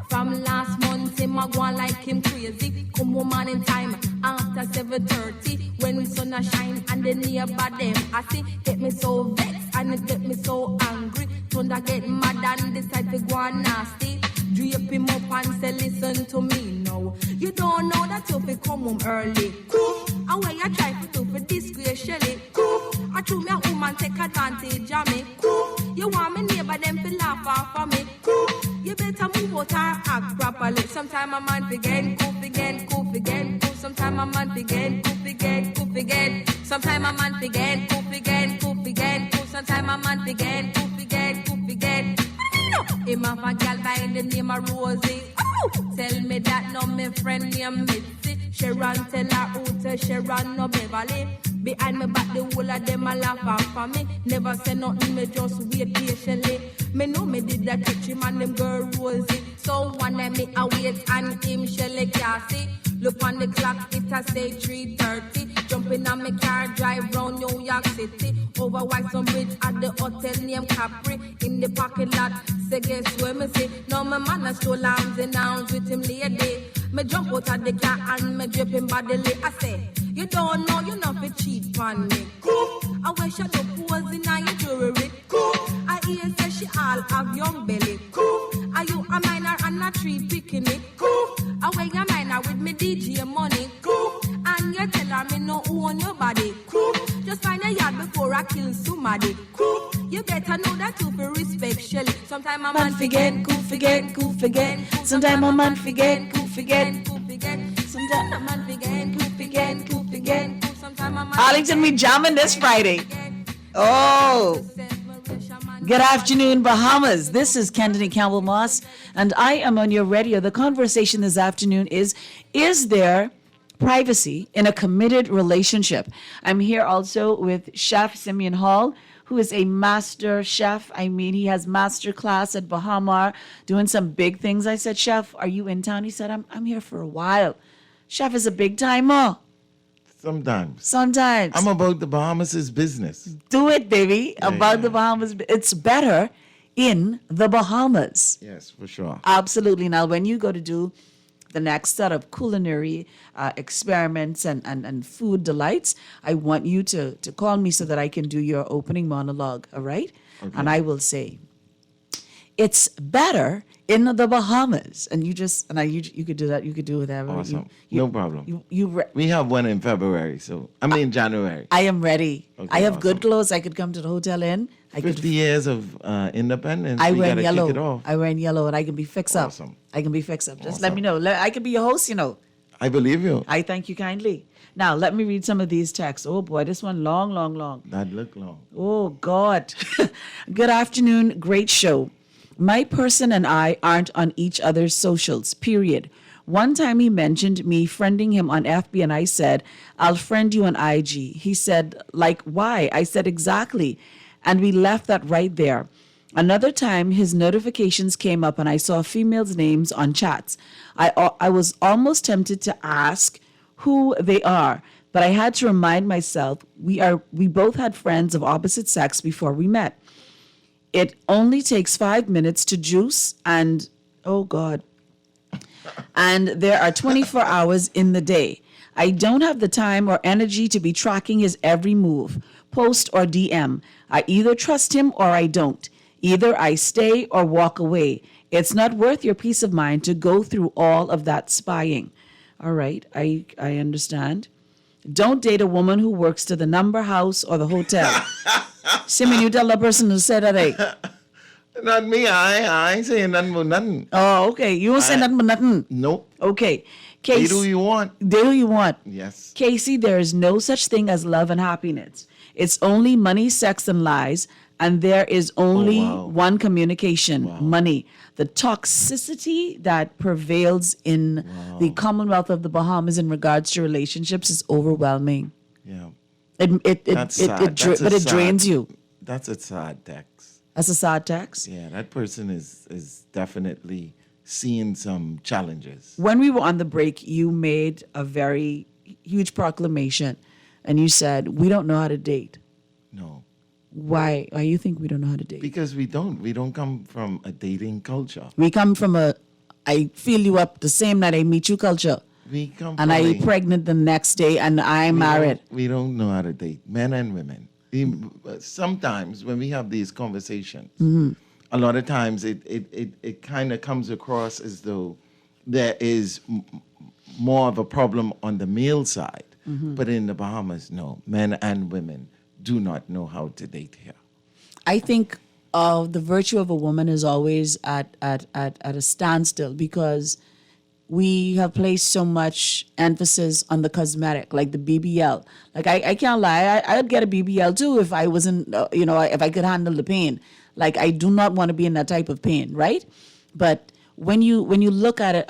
From last month him a go on like him crazy. Come woman in time after 7:30 when the sun a shine and the neighbor them I see get me so vexed and it get me so angry. Thunder get mad and decide to go on nasty. Drape him up and say listen to me now. You don't know that you fi come home early. Cool. And when you try to do for disgrace Shelly. Cool. I true me a woman take advantage of me. Cool. You want me neighbor them fi laugh off of me. Cool. You better move out or act properly. Sometime a man forget, cool. Sometime a man forget, cool. Sometime a man forget, cool. Sometime a man forget, cool. Him have a gal by the name of Rosie. Oh! Tell me that no me friend named Mitzi. Sharon tell her who to Sharon no Beverly. Behind me back the whole of them a laugh off for me. Never say nothing, me just wait patiently. Me know me did that touch him and them girl Rosie. So one day me a wait and him Shelly Cassie. Look on the clock, it a say 3:30. Jumping on my car, drive round New York City. Over Whitestone Bridge at the hotel named Capri. In the parking lot, say guess where me see. Now my man a stole arms and arms with him lady. Me jump out of the car and me drip him bodily. I say, you don't know you not fi cheat on me. Cool. I wish you to pose in your jewelry. Cool. I hear say she all have young belly. Cool. Are you a minor and a tree picking it? Cool. I wear your minor with me DJ money. Cool. And you tell her me no own your body. Cool. Just find a yard before I kill somebody. Cool. You better know that you feel respect Shelly. Sometime a man forget, cool forget. Sometime a man forget, cool forget. Sometimes a man forget. Arlington, we jamming this Friday. Oh. Good afternoon, Bahamas. This is Kennedy Campbell Moss, and I am on your radio. The conversation this afternoon is there privacy in a committed relationship? I'm here also with Chef Simeon Hall, who is a master chef. I mean, he has master class at Bahamar, doing some big things. I said, Chef, are you in town? He said, I'm here for a while. Chef is a big timer. Sometimes. I'm about the Bahamas' business. Do it, baby. The Bahamas. It's better in the Bahamas. Yes, for sure. Absolutely. Now, when you go to do the next set of culinary experiments and food delights, I want you to call me so that I can do your opening monologue, all right? Okay. And I will say, it's better in the Bahamas. And you could do that. You could do whatever. Awesome. No problem. You we have one in February, January. I am ready. Okay, I have awesome. Good clothes. I could come to the Hotel Inn. 50 years of independence. I we wear gotta yellow. Kick it off. I wear yellow, and I can be fixed up. Awesome. I can be fixed up. Just let me know. I can be your host, I believe you. I thank you kindly. Now, let me read some of these texts. Oh, boy, this one long. That look long. Oh, God. Good afternoon. Great show. My person and I aren't on each other's socials, period. One time he mentioned me friending him on FB, and I said, I'll friend you on IG. He said, like, why? I said, exactly. And we left that right there. Another time, his notifications came up, and I saw females' names on chats. I was almost tempted to ask who they are, but I had to remind myself we both had friends of opposite sex before we met. It only takes 5 minutes to juice, and oh God. And there are 24 hours in the day. I don't have the time or energy to be tracking his every move, post or DM. I either trust him or I don't. Either I stay or walk away. It's not worth your peace of mind to go through all of that spying. All right, I understand. Don't date a woman who works to the number house or the hotel. Simeon, you tell the person who said that, eh? Not me. I ain't saying nothing but nothing. Oh, okay. You don't say nothing but nothing? Nope. Okay. Casey, Date who you want. Date who you want. Yes. Casey, there is no such thing as love and happiness. It's only money, sex, and lies. And there is only one communication, money. The toxicity that prevails in the Commonwealth of the Bahamas in regards to relationships is overwhelming. Yeah. It drains you. That's a sad text. That's a sad text? Yeah, that person is definitely seeing some challenges. When we were on the break, you made a very huge proclamation, and you said, we don't know how to date. No. Why you think we don't know how to date? Because we don't come from a dating culture. We come from I feel you up the same night I meet you culture. We come and I'm pregnant the next day and I'm married. We don't know how to date, men and women. Sometimes when we have these conversations, a lot of times it kind of comes across as though there is more of a problem on the male side. But in the Bahamas, no, men and women do not know how to date here. I think the virtue of a woman is always at a standstill because we have placed so much emphasis on the cosmetic, like the BBL. Like I can't lie, I would get a BBL too if I wasn't, if I could handle the pain. Like I do not want to be in that type of pain, right? But when you look at it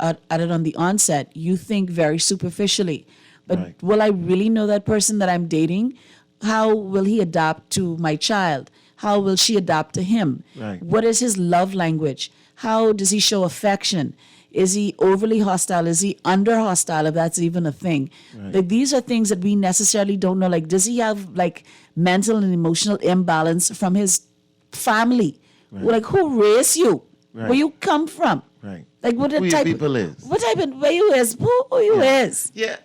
on the onset, you think very superficially. But will I really know that person that I'm dating? How will he adapt to my child? How will she adapt to him? Right. What is his love language? How does he show affection? Is he overly hostile? Is he under hostile, if that's even a thing? Right. Like, these are things that we necessarily don't know. Like, does he have like mental and emotional imbalance from his family? Right. Like, who raised you? Right. Where you come from? Right. Like, what who type your people is? What type of where you is? Who you is? Yeah,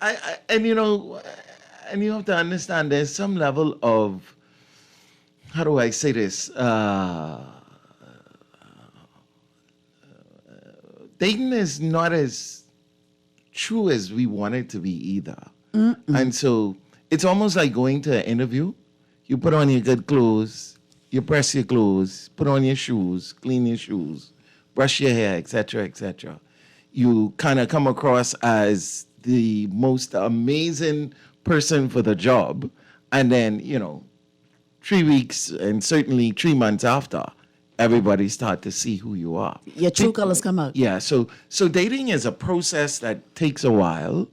and you have to understand there's some level of, how do I say this? Dating is not as true as we want it to be either. And so it's almost like going to an interview. You put on your good clothes, you press your clothes, put on your shoes, clean your shoes, brush your hair, etc., etc. you kind of come across as the most amazing person for the job, and then 3 weeks and certainly 3 months after, everybody start to see who you are. Your true colors come out. Yeah, so dating is a process that takes a while,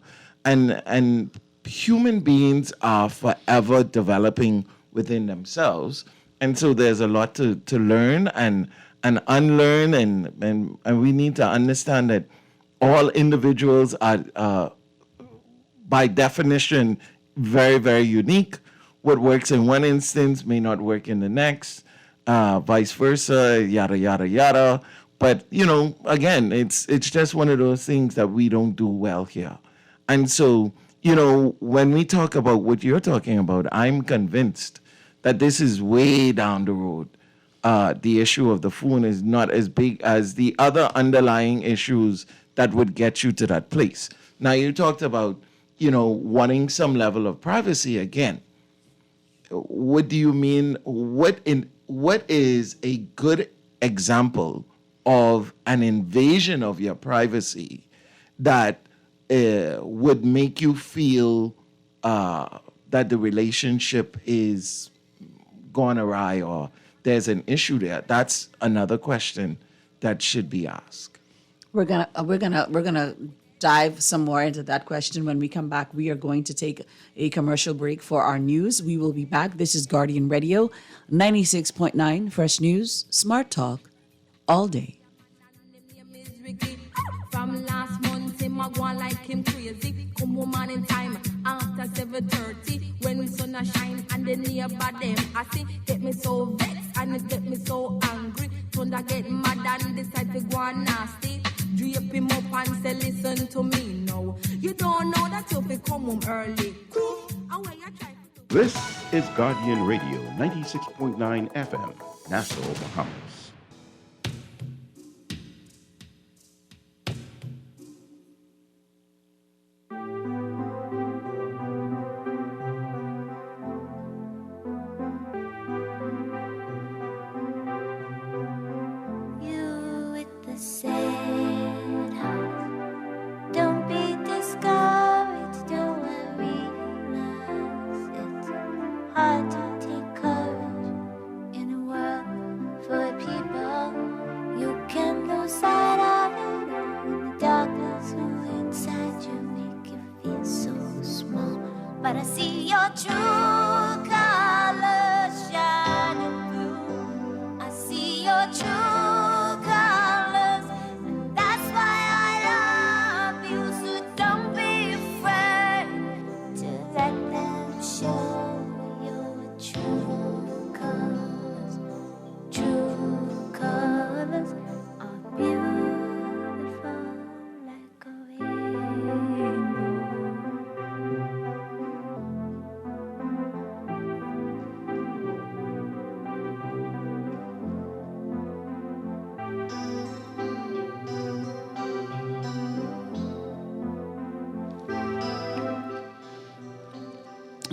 and human beings are forever developing within themselves, and so there's a lot to learn and unlearn, and we need to understand that all individuals are by definition very, very unique. What works in one instance may not work in the next, vice versa, yada, yada, yada. But, again, it's just one of those things that we don't do well here. And so, when we talk about what you're talking about, I'm convinced that this is way down the road. The issue of the phone is not as big as the other underlying issues that would get you to that place. Now, you talked about, wanting some level of privacy again. What do you mean? What is a good example of an invasion of your privacy that would make you feel that the relationship is gone awry or there's an issue there? That's another question that should be asked. We're gonna dive some more into that question when we come back. We are going to take a commercial break for our news. We will be back. This is Guardian Radio, 96.9 Fresh News, Smart Talk, all day. From last month, him a go on like him crazy. Come home on in time after 7:30 when sun a shine and the neighbor them I see get me so vexed and it get me so angry. Thunder get mad and decide to go on nasty. Drape him up and say, listen to me now. You don't know that you fi come home early. This is Guardian Radio, 96.9 FM, Nassau, Bahamas. You with the sad heart. Don't be discouraged, don't worry. It's hard to take courage in a world full of people. You can lose sight of it in the darkness who inside you make you feel so small. But I see your true colors shining through. I see your true colors, and that's why I love you. So don't be afraid to let them show your true colors. True colors are beautiful like a rainbow.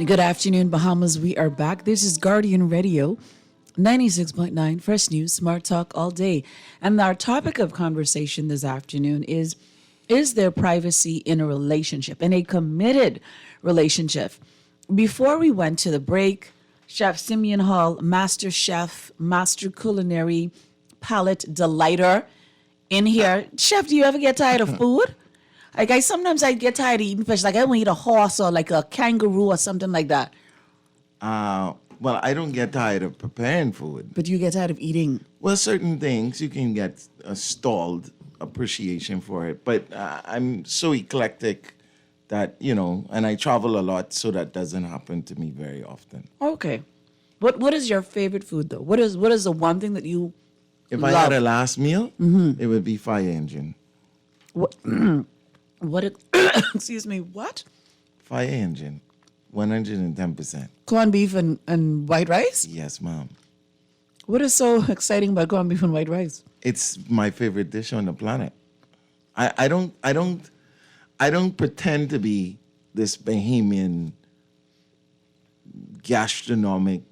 Good afternoon, Bahamas. We are back. This is Guardian Radio, 96.9 Fresh News, Smart Talk all day. And our topic of conversation this afternoon is there privacy in a relationship, in a committed relationship? Before we went to the break, Chef Simeon Hall, master chef, master culinary palate delighter in here. Chef, do you ever get tired of food? Like sometimes I get tired of eating fish. Like I want to eat a horse or like a kangaroo or something like that. Well, I don't get tired of preparing food. But you get tired of eating? Well, certain things you can get a stalled appreciation for it. But I'm so eclectic that, and I travel a lot, so that doesn't happen to me very often. Okay. What is your favorite food though? What is the one thing that you If love? I had a last meal, it would be fire engine. What? Excuse me. What? Fire engine, 110%. Corned beef and white rice? Yes, ma'am. What is so exciting about corned beef and white rice? It's my favorite dish on the planet. I don't pretend to be this Bahamian gastronomic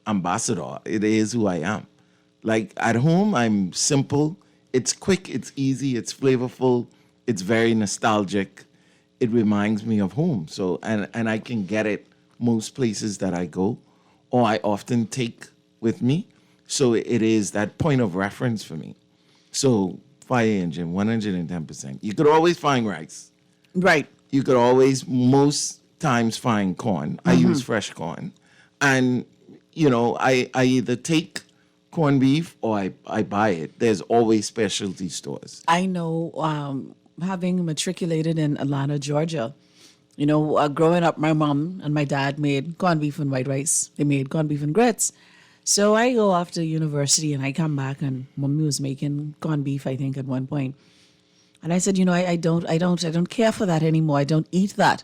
ambassador. It is who I am. Like at home, I'm simple. it's quick, it's easy, it's flavorful, it's very nostalgic. It reminds me of home. So and I can get it most places that I go, or I often take with me. So it is that point of reference for me. So fire engine, 110%. You could always find rice. Right. You could always, most times, find corn. I use fresh corn. And, I either take corned beef or I buy it. There's always specialty stores. I know, having matriculated in Atlanta, Georgia, growing up, my mom and my dad made corned beef and white rice. They made corned beef and grits. So I go off to university and I come back and mommy was making corned beef, I think, at one point. And I said, I don't care for that anymore. I don't eat that.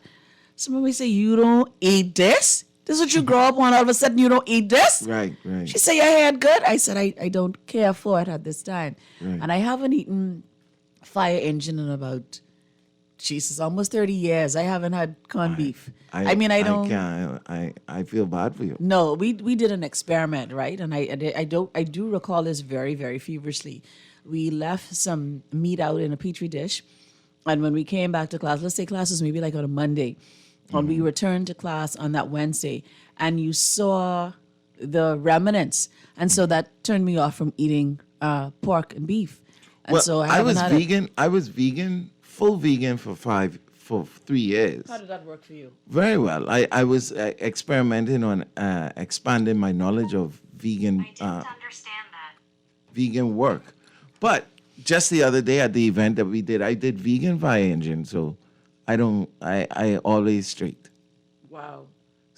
So mommy say, you don't eat this? This is what you grow up on, all of a sudden you don't eat this? Right. She said, your hair good? I said, I don't care for it at this time. Right. And I haven't eaten fire engine in about, almost 30 years. I haven't had corned beef. I feel bad for you. No, we did an experiment, right? And I do recall this very, very feverishly. We left some meat out in a petri dish, and when we came back to class, let's say class was maybe like on a Monday, and we returned to class on that Wednesday, and you saw the remnants, and so that turned me off from eating pork and beef. And so I was had vegan. I was vegan, full vegan for 3 years. How did that work for you? Very well. I was experimenting on expanding my knowledge of vegan. I didn't understand that. Vegan work, but just the other day at the event that we did, I did vegan fire engine. So I always straight. Wow.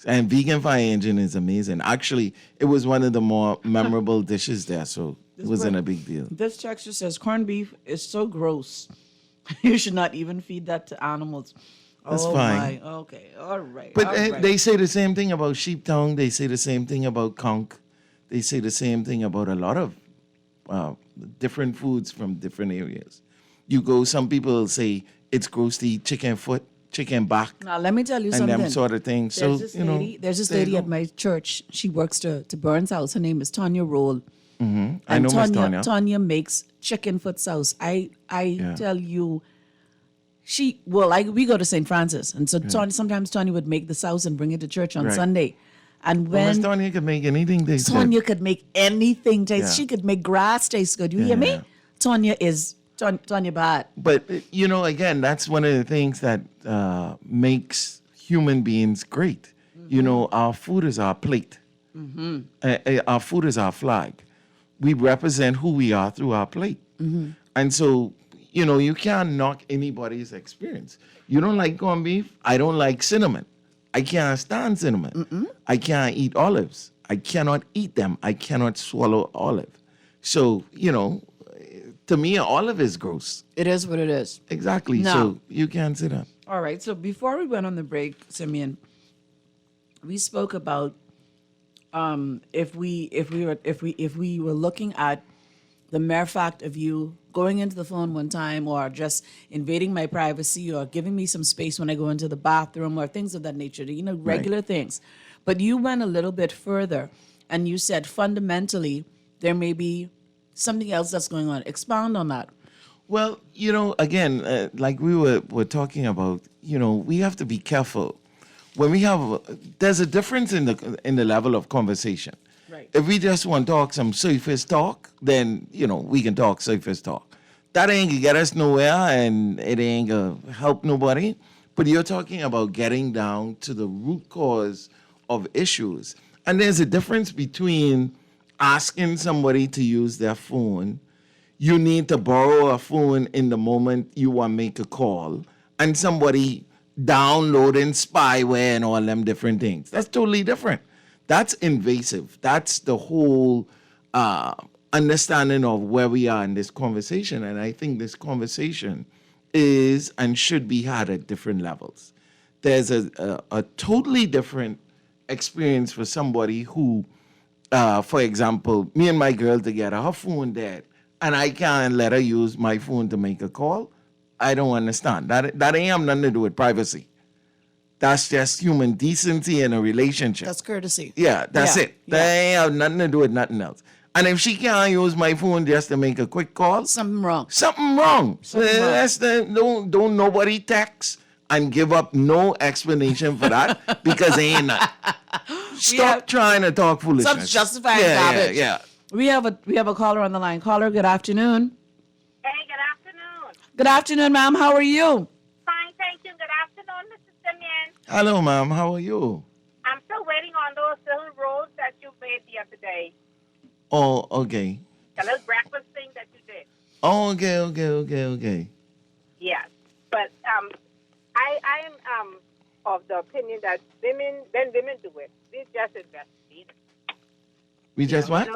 And vegan fire engine is amazing. Actually, it was one of the more memorable dishes there. So it wasn't a big deal. This texture says corned beef is so gross. You should not even feed that to animals. That's fine. My. Okay, all right. But all right. they say the same thing about sheep tongue. They say the same thing about conch. They say the same thing about a lot of different foods from different areas. You go, some people will say it's gross to eat chicken foot, chicken back. Now, let me tell you and something. them sort of things. There's So, this lady at my church. She works to Burns House. Her name is Tanya Roll. Mm-hmm. I know Miss Tanya. Tanya makes chicken foot sauce. I tell you, we go to St. Francis, and so sometimes Tanya would make the sauce and bring it to church on Sunday. And when Miss Tanya could make anything taste good. Tanya could make anything taste, she could make grass taste good. You hear me? Tanya is Tanya bad. But again, that's one of the things that makes human beings great. Our food is our plate. Our food is our flag. We represent who we are through our plate. And so, you can't knock anybody's experience. You don't like corned beef? I don't like cinnamon. I can't stand cinnamon. I can't eat olives. I cannot eat them. I cannot swallow olive. So, to me, olive is gross. It is what it is. Exactly. Now, so you can't sit up. All right. So before we went on the break, Simeon, we spoke about if we were looking at the mere fact of you going into the phone one time or just invading my privacy or giving me some space when I go into the bathroom or things of that nature, regular things. But you went a little bit further and you said fundamentally there may be something else that's going on. Expound on that. Well, again, like we were talking about, we have to be careful. When there's a difference in the level of conversation. Right. If we just want to talk some surface talk, then, we can talk surface talk. That ain't gonna get us nowhere and it ain't gonna help nobody. But you're talking about getting down to the root cause of issues. And there's a difference between asking somebody to use their phone. You need to borrow a phone in the moment you want to make a call, and somebody downloading spyware and all them different things. That's totally different. That's invasive. That's the whole understanding of where we are in this conversation. And I think this conversation is and should be had at different levels. There's a totally different experience for somebody who, for example, me and my girl together, her phone dead, and I can't let her use my phone to make a call. I don't understand. That ain't have nothing to do with privacy. That's just human decency in a relationship. That's courtesy. Yeah, that's it. That ain't have nothing to do with nothing else. And if she can't use my phone just to make a quick call, something wrong. Something wrong. Something wrong. That's don't nobody text and give up no explanation for that because they ain't none. Stop trying to talk foolishness. Some justified garbage. Yeah. We have a caller on the line. Caller, good afternoon. Hey, good afternoon. Good afternoon, ma'am. How are you? Fine, thank you. Good afternoon, Mr. Simeon. Hello, ma'am. How are you? I'm still waiting on those little rolls that you made the other day. Oh, okay. The little breakfast thing that you did. Oh, okay. Yes. But I am of the opinion that when women do it, we just investigate it. We just what?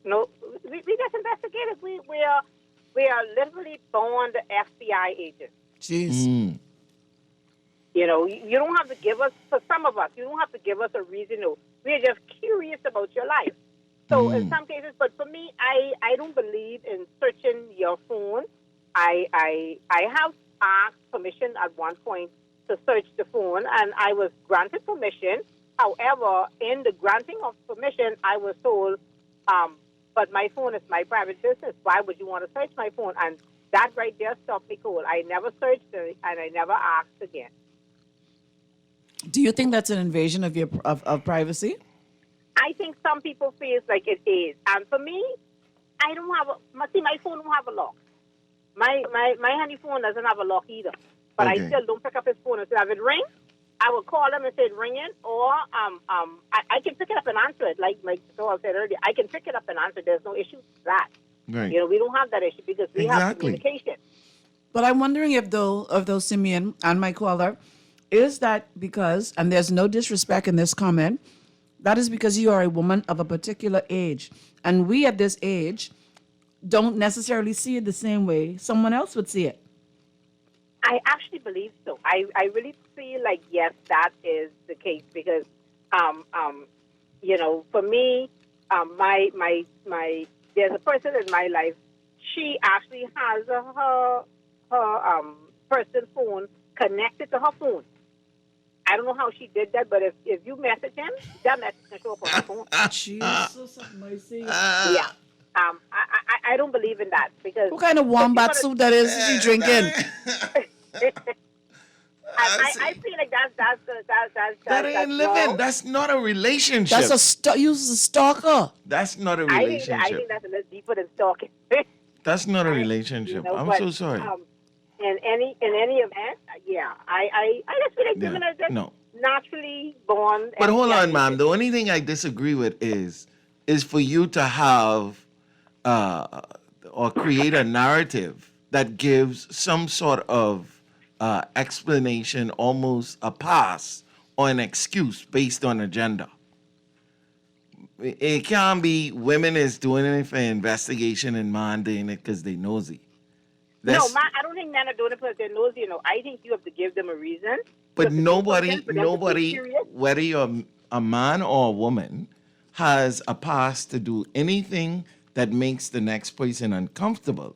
No. We just investigate it. We are literally born the FBI agents. Jeez. You know, you don't have to give us, for some of us, you don't have to give us a reason. No, we're just curious about your life. So in some cases, but for me, I don't believe in searching your phone. I have asked permission at one point to search the phone, and I was granted permission. However, in the granting of permission, I was told, but my phone is my private business. Why would you want to search my phone? And that right there stopped me cold. I never searched it, and I never asked again. Do you think that's an invasion of your of privacy? I think some people feel like it is. And for me, I don't have my phone don't have a lock. My honey phone doesn't have a lock either. But I still don't pick up his phone until I have it ring. I will call him and say it's ringing, or I can pick it up and answer it. Like I said earlier, I can pick it up and answer. There's no issue with that. Right. You know, we don't have that issue because we have communication. But I'm wondering if though Simeon and my caller, is that because, and there's no disrespect in this comment, that is because you are a woman of a particular age. And we at this age don't necessarily see it the same way someone else would see it. I actually believe so. I really feel like, yes, that is the case because, you know, for me, my there's a person in my life, she actually has her person's phone connected to her phone. I don't know how she did that, but if you message him, that message can show up on her phone. Jesus of mercy. Yeah. I don't believe in that because what kind of wombat soup that is she drinking? I feel like that ain't living. wrong. That's not a relationship. That's a stalker. That's not a relationship. I think that's a little deeper than stalking. That's not a relationship. You know, I'm but, so sorry. In any event, yeah, I just feel like women are just naturally born. But hold on, ma'am. The only thing I disagree with is for you to have or create a narrative that gives some sort of explanation, almost a pass or an excuse based on a gender. It can't be women is doing it for investigation and man doing it because they nosy. I don't think men are doing it because they're nosy. You know, I think you have to give them a reason. But nobody, whether you're a man or a woman, has a pass to do anything that makes the next person uncomfortable.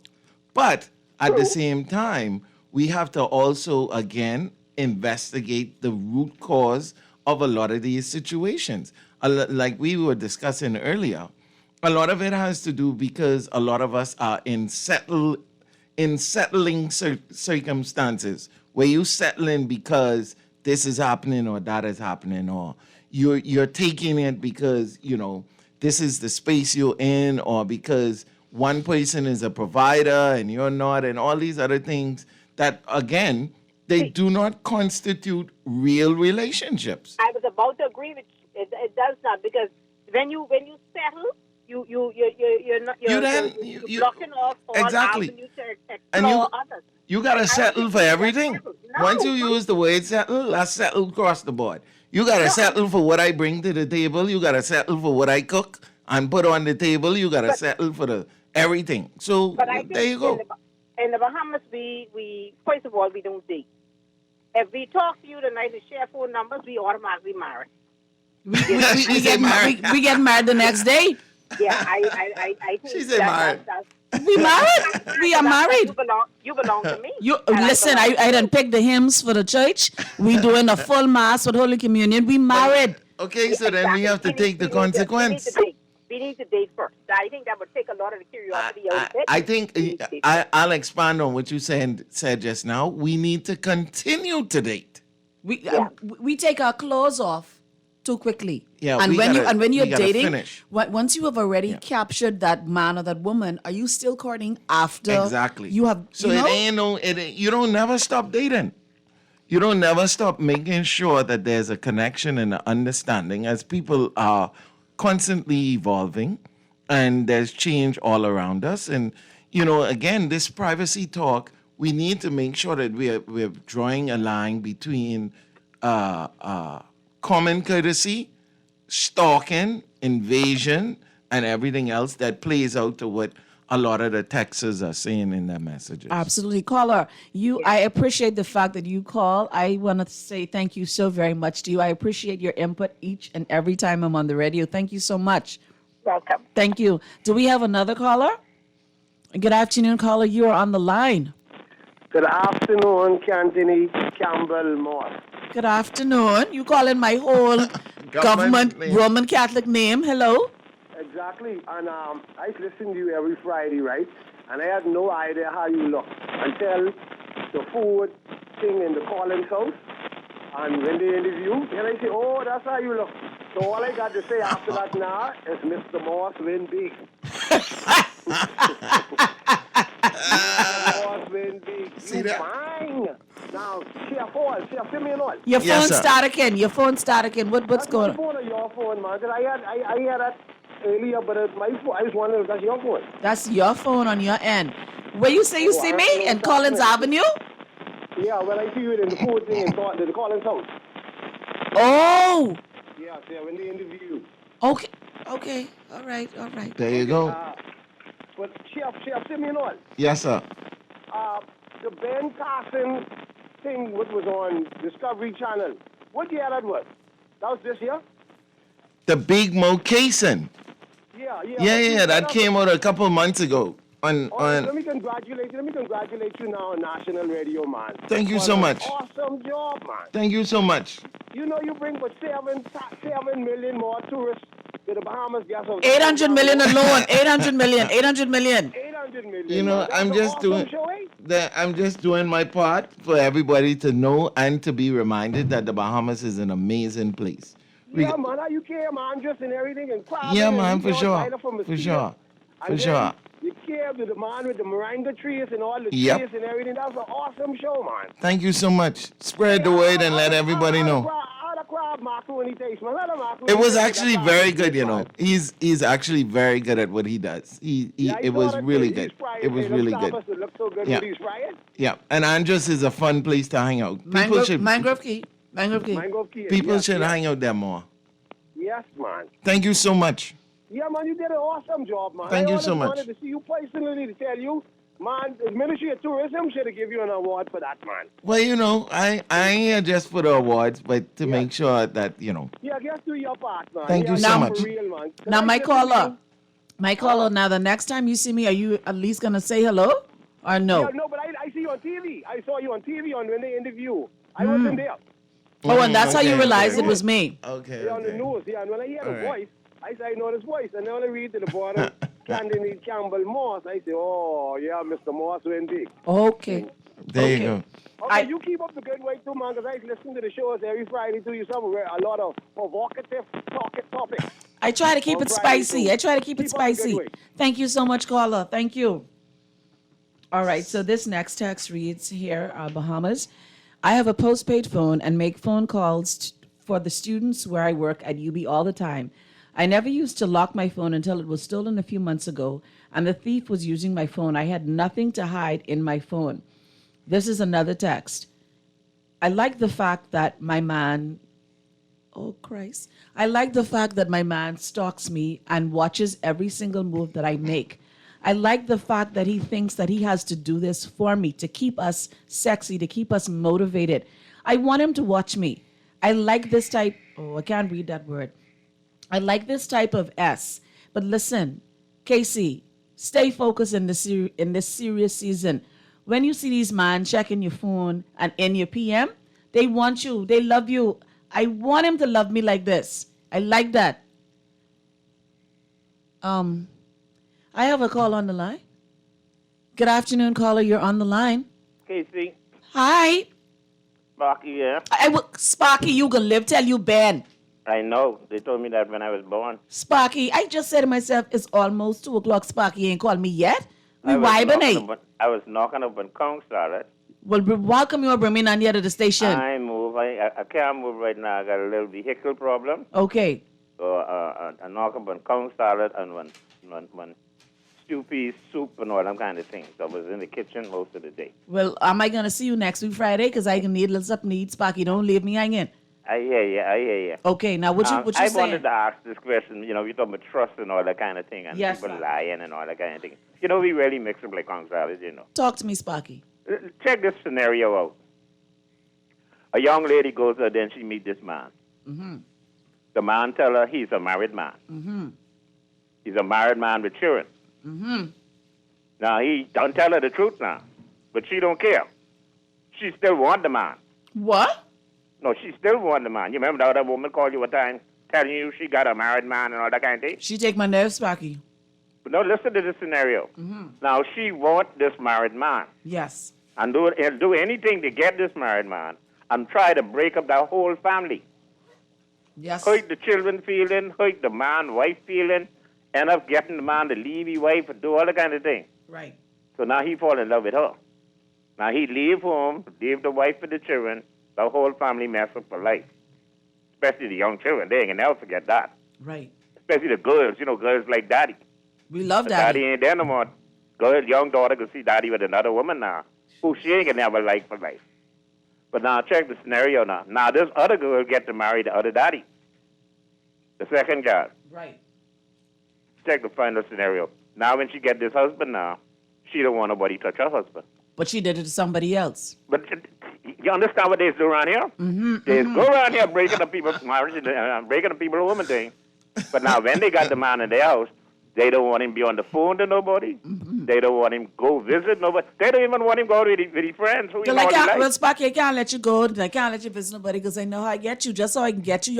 But at the same time, we have to also, again, investigate the root cause of a lot of these situations. Like we were discussing earlier, a lot of it has to do because a lot of us are in settling circumstances where you settling because this is happening or that is happening, or you're taking it because, you know, this is the space you're in, or because one person is a provider and you're not, and all these other things that, again, they do not constitute real relationships. I was about to agree with you. It does not, because when you settle, you're blocking off all avenues to explore others. You gotta settle for everything. Once you use the word settle, that's settled across the board. You gotta settle for what I bring to the table. You gotta settle for what I cook and put on the table. You gotta settle for everything. So there you go. In the Bahamas, we first of all, we don't date. If we talk to you tonight and share phone numbers, we automatically marry. We get married the next day. Yeah, I think she said married. We married. We are married. You belong to me. You listen. I done picked the hymns for the church. We doing a full mass with Holy Communion. We married. Okay, so then we have to take the consequence. we need to date first. I think that would take a lot of the curiosity out of it. I think I'll expand on what you said just now. We need to continue to date. We take our clothes off too quickly. Yeah, and when you're we gotta dating, finish. once you have already captured that man or that woman, are you still courting after? Exactly. You have. So you know? you don't never stop dating. You don't never stop making sure that there's a connection and an understanding as people are constantly evolving and there's change all around us. And, again, this privacy talk, we need to make sure that we're drawing a line between common courtesy, stalking, invasion, and everything else that plays out to what a lot of the texters are saying in their messages. Absolutely. Caller, I appreciate the fact that you call. I want to say thank you so very much to you. I appreciate your input each and every time I'm on the radio. Thank you so much. Welcome. Thank you. Do we have another caller? Good afternoon, caller. You are on the line. Good afternoon, Cantini Campbell Moore. Good afternoon. You calling my whole government Roman Catholic name. Hello? Exactly. And I listen to you every Friday, right? And I had no idea how you look until the food thing in the Collins house. And when they interview, then I say, oh, that's how you look. So all I got to say after that now is Mr. Moss win big. Moss win big. See that? Fine. Now, share me and all. Your phone started again. What's going on? Phone or your phone, man. I had that earlier, but my phone, I was wondering if that's your phone. That's your phone on your end. Where you say you see me? In Collins Avenue? Yeah, when I see you in the food thing in the Collins house. Oh! Yeah, when they interview. Okay. All right. There you go. But Chef, see me and all. Yes, sir. The Ben Carson thing, what was on Discovery Channel, what year that was? That was this year? The Big Mo Cason. Yeah. That came out a couple of months ago. Let me congratulate you now on national radio, man. Thank you so much. Awesome job, man. Thank you so much. You bring for 7 million more tourists to the Bahamas. 800 million alone. 800 million. 800 million. I'm just doing my part for everybody to know and to be reminded that the Bahamas is an amazing place. Yeah, man, you care, man, just and everything and crowd. Yeah, man, for sure. You care with the man with the moringa trees and all the trees and everything. That's an awesome show, man. Thank you so much. Spread the word and let everybody know. It was actually very good, He's actually very good at what he does. It was really good. It was really good. Yeah. And Andros is a fun place to hang out. Mangrove Key. People should hang out there more. Yes, man. Thank you so much. Yeah, man, you did an awesome job, man. Thank you so much. I wanted to see you personally to tell you, man, the Ministry of Tourism should have given you an award for that, man. Well, I ain't here just for the awards, but to make sure that, Yeah, just do your part, man. Thank you so much. For real, man. Now, my caller, now the next time you see me, are you at least going to say hello or no? Yeah, no, but I see you on TV. I saw you on TV when they interview. I wasn't there. Oh, and that's how you realized it was me. Okay. On the news, and when I hear the voice, I say, I know this voice. And then when I read to the bottom, Candidate Campbell Moss, I say, oh, yeah, Mr. Moss went big. Okay. There you go. Okay, you keep up the good work too, man, because I listen to the shows every Friday too. You somewhere a lot of provocative topics. I try to keep it spicy. Thank you so much, caller. Thank you. All right, so this next text reads here, Bahamas. I have a postpaid phone and make phone calls for the students where I work at UB all the time. I never used to lock my phone until it was stolen a few months ago, and the thief was using my phone. I had nothing to hide in my phone. This is another text. I like the fact that my man, stalks me and watches every single move that I make. I like the fact that he thinks that he has to do this for me, to keep us sexy, to keep us motivated. I want him to watch me. I like this type, I can't read that word. I like this type of S. But listen, Casey, stay focused in this serious season. When you see these men checking your phone and in your PM, they want you. They love you. I want him to love me like this. I like that. I have a call on the line. Good afternoon, caller. You're on the line. Casey, Hi. Sparky, yeah. Sparky, you gonna live till you Ben. I know. They told me that when I was born. Sparky, I just said to myself, it's almost 2 o'clock. Sparky ain't called me yet. We I hibernate. was knocking up on Kong Salad. Well, welcome you bring me down here to the station. I move. I can't move right now. I got a little vehicle problem. Okay. So I knock up on Kong Salad and one stew peas soup and all that kind of things. So I was in the kitchen most of the day. Well, am I going to see you next week Friday? Because I can need a little something to eat. Sparky, don't leave me hanging. I hear you. Okay, now what you I saying? wanted to ask this question. You know, we talk about trust and all that kind of thing, and Yes, people sir. lying and all that kind of thing. You know, we really mix up like Kong Salad, you know. Talk to me, Sparky. Check this scenario out. A young lady goes out there and she meets this man. Mm-hmm. The man tell her he's a married man. Mm-hmm. He's a married man with children. Mm-hmm. Now, he don't tell her the truth now, but she don't care. She still want the man. What? No, she still want the man. You remember the other woman called you a time telling you she got a married man and all that kind of thing? She take my nerves, Sparky. But no, listen to this scenario. Mm-hmm. Now, she want this married man. Yes. And do anything to get this married man and try to break up that whole family. Yes. Hurt the children feeling, hurt the man, wife feeling, end up getting the man to leave his wife and do all that kind of thing. Right. So now he fall in love with her. Now he leave home, leave the wife and the children, the whole family mess up for life. Especially the young children, they ain't gonna never forget that. Right. Especially the girls, you know, girls like daddy. We love But daddy. Daddy ain't there no more. Girl, young daughter can see daddy with another woman now, who she ain't gonna never like for life. But now check the scenario now. Now this other girl get to marry the other daddy. The second guy. Right. Check the final scenario. Now when she get this husband now, she don't want nobody touch her husband. But she did it to somebody else. But you understand what they do around here? Mm-hmm. They go around here breaking up people's marriage and breaking up people's woman thing. But now when they got the man in their house, they don't want him be on the phone to nobody. Mm-hmm. They don't want him go visit nobody. They don't even want him go with his friends. Who he Well, already like. well, Sparky, I can't let you go. I can't let you visit nobody because I know how I get you. Just so I can get you,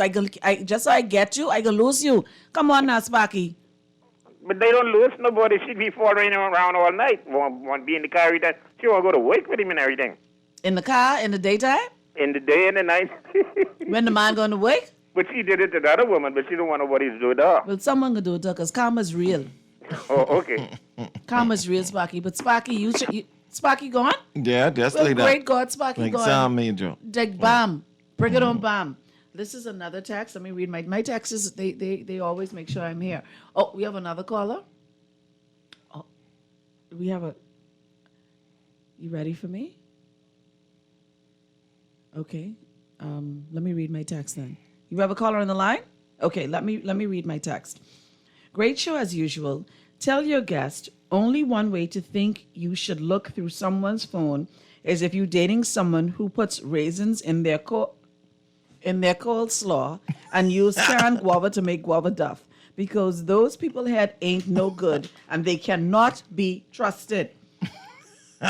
just so I get you, I can lose you. Come on now, Sparky. But they don't lose nobody. She be following him around all night. Want be in the car every time. She want to go to work with him and everything. In the car, in the daytime? In the day and the night. When the man going to work? But she did it to the other woman, but she don't want nobody to do it to her. Well, someone can do it because karma's real. Oh, okay. Karma's real, Sparky. But Sparky, Sparky gone? Yeah, that's Well, like that. great God, Sparky Like gone. Sam Major. Like bam. Bring it on bam. This is another text. Let me read my texts. They always make sure I'm here. Oh, we have another caller. Oh, we have a. You ready for me? Okay. Let me read my text then. You have a caller on the line? Okay, let me read my text. Great show as usual. Tell your guest only one way to think you should look through someone's phone is if you're dating someone who puts raisins in their coleslaw and use canned guava to make guava duff, because those people head ain't no good and they cannot be trusted.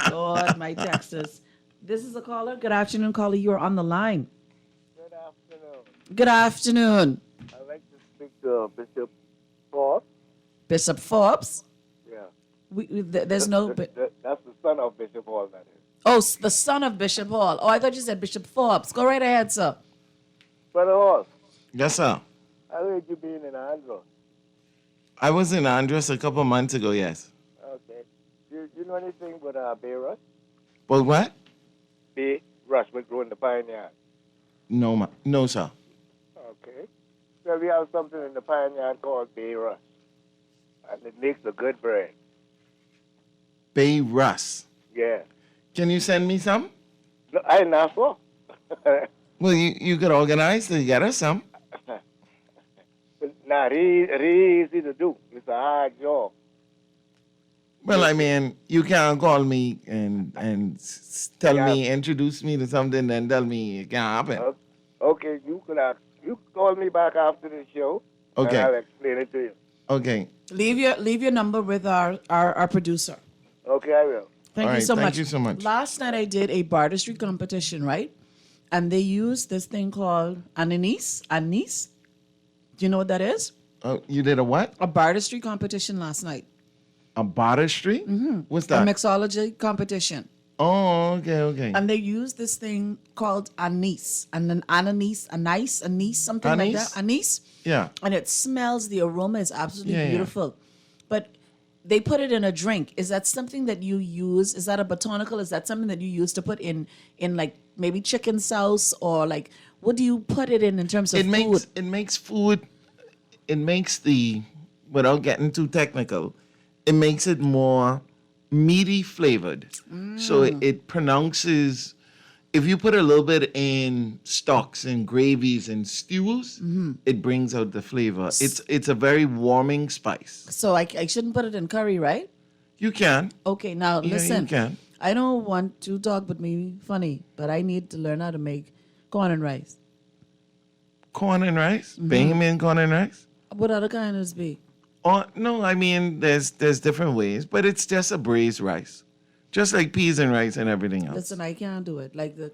Lord, my texters. This is a caller. Good afternoon, caller. You're on the line. Good afternoon. Good afternoon. I'd like to speak to Bishop Forbes. Bishop Forbes? Yeah. There's no... That's the son of Bishop Hall, that is. Oh, the son of Bishop Hall. Oh, I thought you said Bishop Forbes. Go right ahead, sir. Brother Hall, Yes, sir. I heard you being in Andros. I was in Andros a couple months ago, yes. Okay. You know anything about Bay Rush? But what? Bay Rush, we grow in the pine yard. No, sir. Okay. Well, we have something in the pine yard called Bay Rush. And it makes a good bread. Bay Russ. Yeah. Can you send me some? No, I didn't ask for. Well, you could organize to get us some. Nah, really easy to do. It's a hard job. Well, I mean, you can't call me and introduce me to something and tell me it can't happen. Okay, you could call me back after the show. Okay. And I'll explain it to you. Okay. Leave your number with our producer. Okay, I will. Thank you so much. Thank you so much. Last night I did a bartistry competition, right? And they used this thing called anise. Anise. Do you know what that is? You did a what? A bartistry competition last night. A bartistry? Mm-hmm. What's A that? mixology competition. Oh, okay. And they use this thing called anise, and an anise, something like that. Anise. Yeah. And it smells. The aroma is absolutely Yeah. beautiful. But they put it in a drink. Is that something that you use? Is that a botanical? Is that something that you use to put in like maybe chicken sauce, or like what do you put it in terms of food? It makes food. It makes without getting too technical, it makes it more meaty flavored. So it pronounces. If you put a little bit in stocks and gravies and stews, it brings out the flavor. It's a very warming spice. So I shouldn't put it in curry, right? You can. Okay, now Yeah, listen. you can. I don't want to talk but me funny, but I need to learn how to make corn and rice. Corn and rice? Bahamian corn and rice? What other kind is be? Oh no, I mean there's different ways, but it's just a braised rice. Just like peas and rice and everything else. Listen, I can't do it.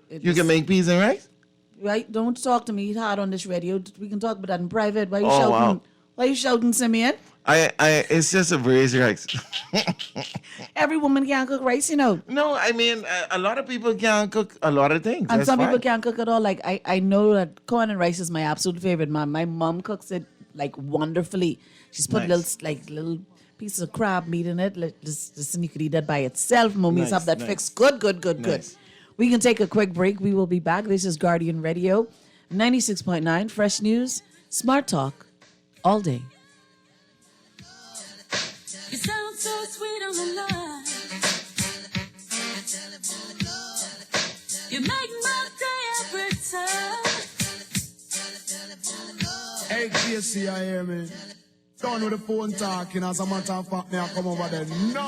You can make peas and rice? Right? Don't talk to me hard on this radio. We can talk about that in private. Why you Oh, shouting? wow. Why you shouting, Simeon? It's just a braised rice. Every woman can't cook rice, you know. No, I mean a lot of people can't cook a lot of things. And That's some people fine. can't cook at all. Like I know that corn and rice is my absolute favorite. My mom cooks it like wonderfully. She's put Nice. little pieces of crab meat in it. Listen, you could eat that by itself. Mommy's Nice, have that nice. fixed. Good. Nice. We can take a quick break. We will be back. This is Guardian Radio, 96.9, Fresh News, Smart Talk, all day. You sound so sweet on the line. You make my day every time. Hey, KC, I hear me. Done with the phone talking. As a matter of fact, me I come over there. No.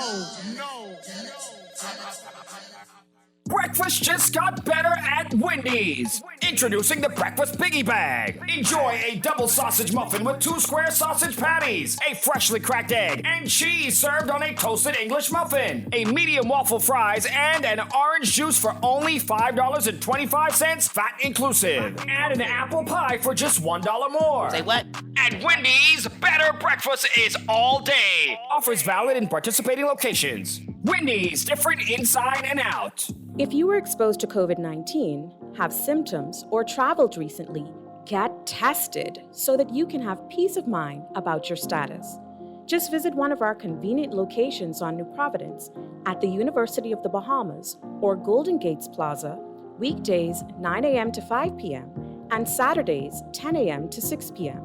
Breakfast just got better at Wendy's. Introducing the Breakfast Biggie Bag. Enjoy a double sausage muffin with 2 square sausage patties, a freshly cracked egg, and cheese served on a toasted English muffin, a medium waffle fries, and an orange juice for only $5.25, fat inclusive. And an apple pie for just $1 more. Say what? At Wendy's, better breakfast is all day. Offers valid in participating locations. Wendy's, different inside and out. If you were exposed to COVID-19, have symptoms, or traveled recently, get tested so that you can have peace of mind about your status. Just visit one of our convenient locations on New Providence at the University of the Bahamas or Golden Gates Plaza, weekdays 9 a.m. to 5 p.m. and Saturdays 10 a.m. to 6 p.m.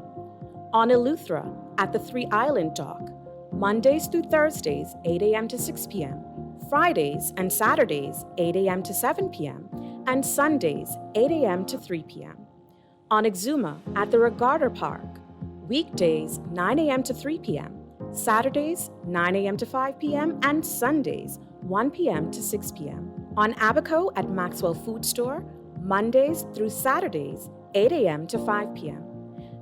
On Eleuthera at the 3 Island Dock, Mondays through Thursdays 8 a.m. to 6 p.m. Fridays and Saturdays, 8 a.m. to 7 p.m., and Sundays, 8 a.m. to 3 p.m. On Exuma at the Regatta Park, weekdays, 9 a.m. to 3 p.m., Saturdays, 9 a.m. to 5 p.m., and Sundays, 1 p.m. to 6 p.m. On Abaco at Maxwell Food Store, Mondays through Saturdays, 8 a.m. to 5 p.m.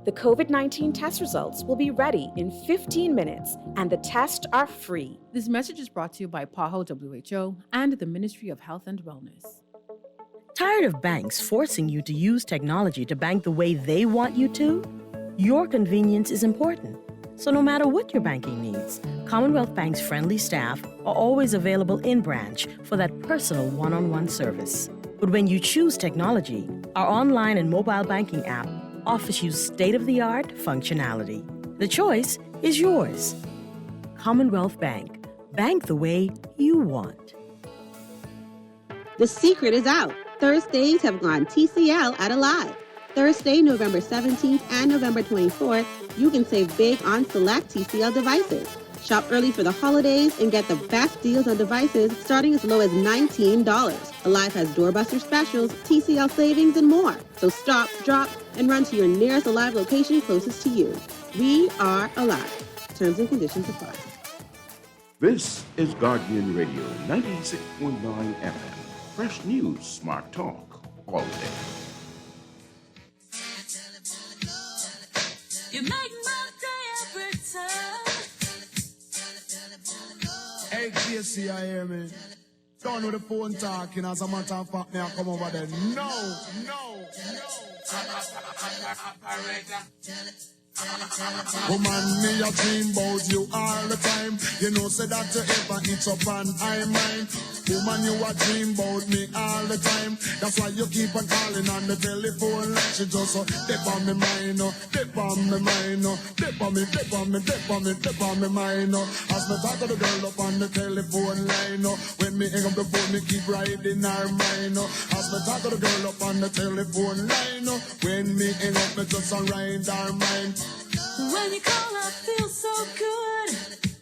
The COVID-19 test results will be ready in 15 minutes, and the tests are free. This message is brought to you by PAHO WHO and the Ministry of Health and Wellness. Tired of banks forcing you to use technology to bank the way they want you to? Your convenience is important. So no matter what your banking needs, Commonwealth Bank's friendly staff are always available in branch for that personal one-on-one service. But when you choose technology, our online and mobile banking app offers you state-of-the-art functionality. The choice is yours. Commonwealth Bank. Bank the way you want. The secret is out. Thursdays have gone TCL at Alive. Thursday, November 17th and November 24th, you can save big on select TCL devices. Shop early for the holidays and get the best deals on devices starting as low as $19. Alive has doorbuster specials, TCL savings, and more. So stop, drop, and run to your nearest Alive location closest to you. We are Alive. Terms and conditions apply. This is Guardian Radio 96.9 FM. Fresh news, smart talk, all day. You make my day every time. Hey, KC, I hear me. Done with the phone talking. As a matter of fact, me I come over there. No. Woman, me a dream about you all the time. You know, say that you ever eat up and I mine. Woman, you a dream about me all the time. That's why you keep on calling on the telephone like she just dip on me mind, dip on me mind, dip on me, dip on me, dip on me, dip on me mind. As me talk to the girl up on the telephone line, when me hang up the phone, me keep riding her mind. As me talk to the girl up on the telephone line, when me hang up, me just ride her mind. When you call, I feel so good.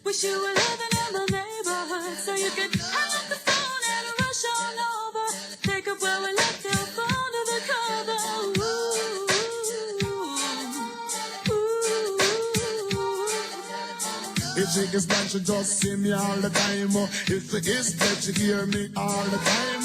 Wish you were living in the neighborhood so you could hang up the phone and rush on over. Pick up where we left your phone to the cover. If she is bad, she just see me all the time. If she is dead, she hear me all the time.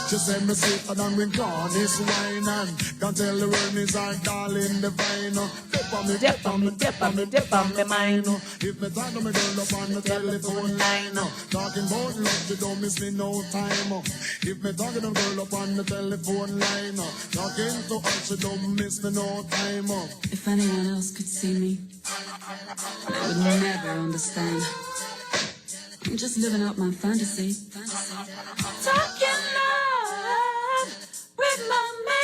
She said me sweeter than when corn is wine, and can't tell the world me's our darling divine. Dip on me, dip on me, dip on me, dip on me mind. If me talk to me girl up on the telephone line, talking about love, she don't miss me no time. If me talking to girl up on the telephone line, talking to her, she don't miss me no time. If anyone else could see me, they would never understand. I'm just living out my fantasy. Talking love with my man.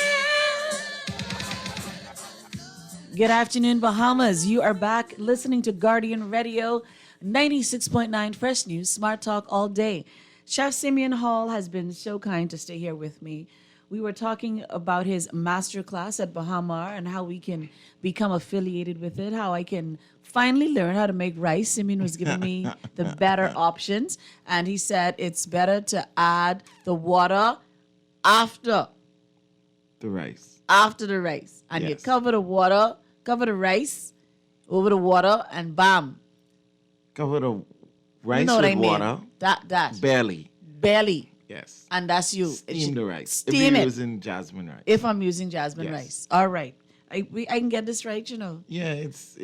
Good afternoon, Bahamas. You are back listening to Guardian Radio 96.9 Fresh News, Smart Talk all day. Chef Simeon Hall has been so kind to stay here with me. We were talking about his master class at Bahamar and how we can become affiliated with it, how I can finally learn how to make rice. Simeon was giving me the better options, and he said it's better to add the water after The rice. after the rice. And you Yes. cover the rice over the water, and bam. Cover the rice You know what with I mean. water. That. Barely. Barely. Yes. And that's you. Steam the rice. Steam if it. you're using jasmine rice. If I'm using jasmine Yes. rice. All right. I can get this right, you know. Yeah, it's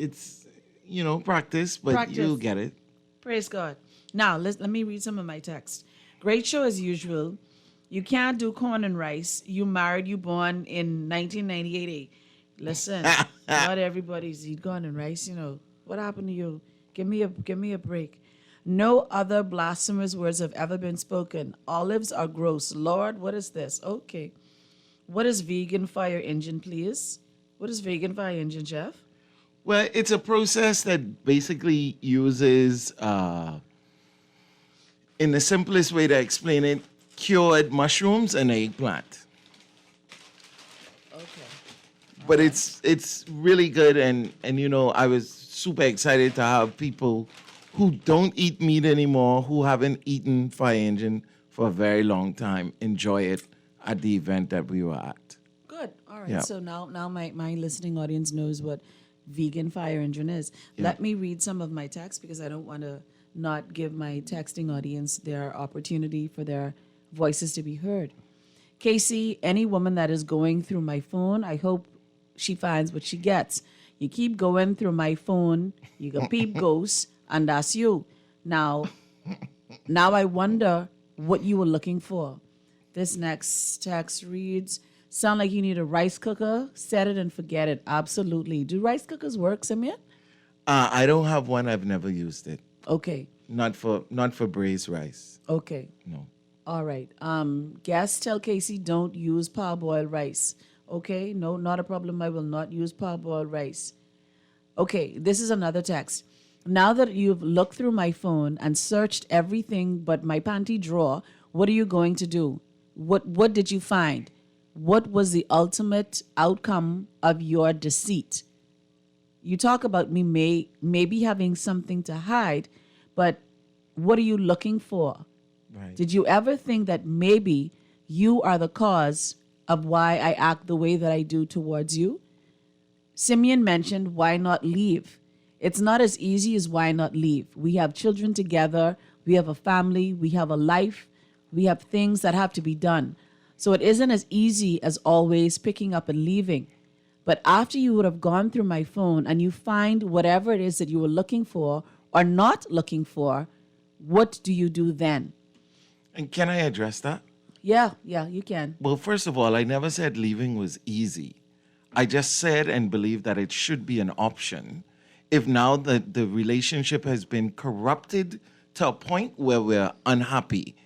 practice, but Practice. you'll get it. Praise God. Now, let me read some of my text. Great show as usual. You can't do corn and rice. You married, you born in 1998. Listen, not everybody's eat corn and rice, you know. What happened to you? Give me a break. No other blasphemous words have ever been spoken. Olives are gross. Lord, what is this? Okay. What is vegan fire engine, please? What is vegan fire engine, Chef? Well, it's a process that basically uses, in the simplest way to explain it, cured mushrooms and eggplant. Okay. But it's really good, and I was super excited to have people who don't eat meat anymore, who haven't eaten fire engine for a very long time, enjoy it at the event that we were at. Good. All right. Yeah. So now my listening audience knows what vegan fire engine is. Yeah. Let me read some of my text because I don't want to not give my texting audience their opportunity for their voices to be heard. Casey, any woman that is going through my phone, I hope she finds what she gets. You keep going through my phone, you can peep ghosts, and that's you. Now I wonder what you were looking for. This next text reads, sound like you need a rice cooker. Set it and forget it. Absolutely. Do rice cookers work, Simeon? I don't have one. I've never used it. Okay. Not for braised rice. Okay. No. All right. Guests, tell Casey don't use parboiled rice. Okay. No, not a problem. I will not use parboiled rice. Okay. This is another text. Now that you've looked through my phone and searched everything but my panty drawer, what are you going to do? What did you find? What was the ultimate outcome of your deceit? You talk about me maybe having something to hide, but what are you looking for? Right. Did you ever think that maybe you are the cause of why I act the way that I do towards you? Simeon mentioned, why not leave? It's not as easy as why not leave. We have children together. We have a family. We have a life. We have things that have to be done. So it isn't as easy as always picking up and leaving. But after you would have gone through my phone and you find whatever it is that you were looking for or not looking for, what do you do then? And can I address that? Yeah, you can. Well, first of all, I never said leaving was easy. I just said and believe that it should be an option if now the relationship has been corrupted to a point where we're unhappy.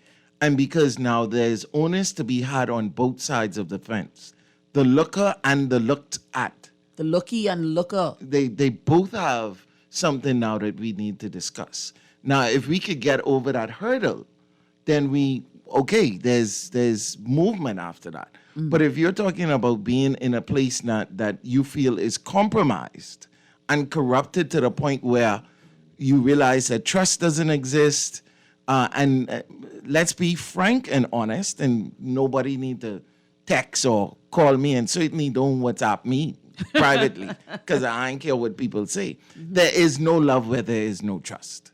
And because now there's onus to be had on both sides of the fence, the looker and the looked at. The looky and looker. They both have something now that we need to discuss. Now, if we could get over that hurdle, then there's movement after that. But if you're talking about being in a place that you feel is compromised and corrupted to the point where you realize that trust doesn't exist, and let's be frank and honest, and nobody need to text or call me, and certainly don't WhatsApp me privately, because I don't care what people say. There is no love where there is no trust.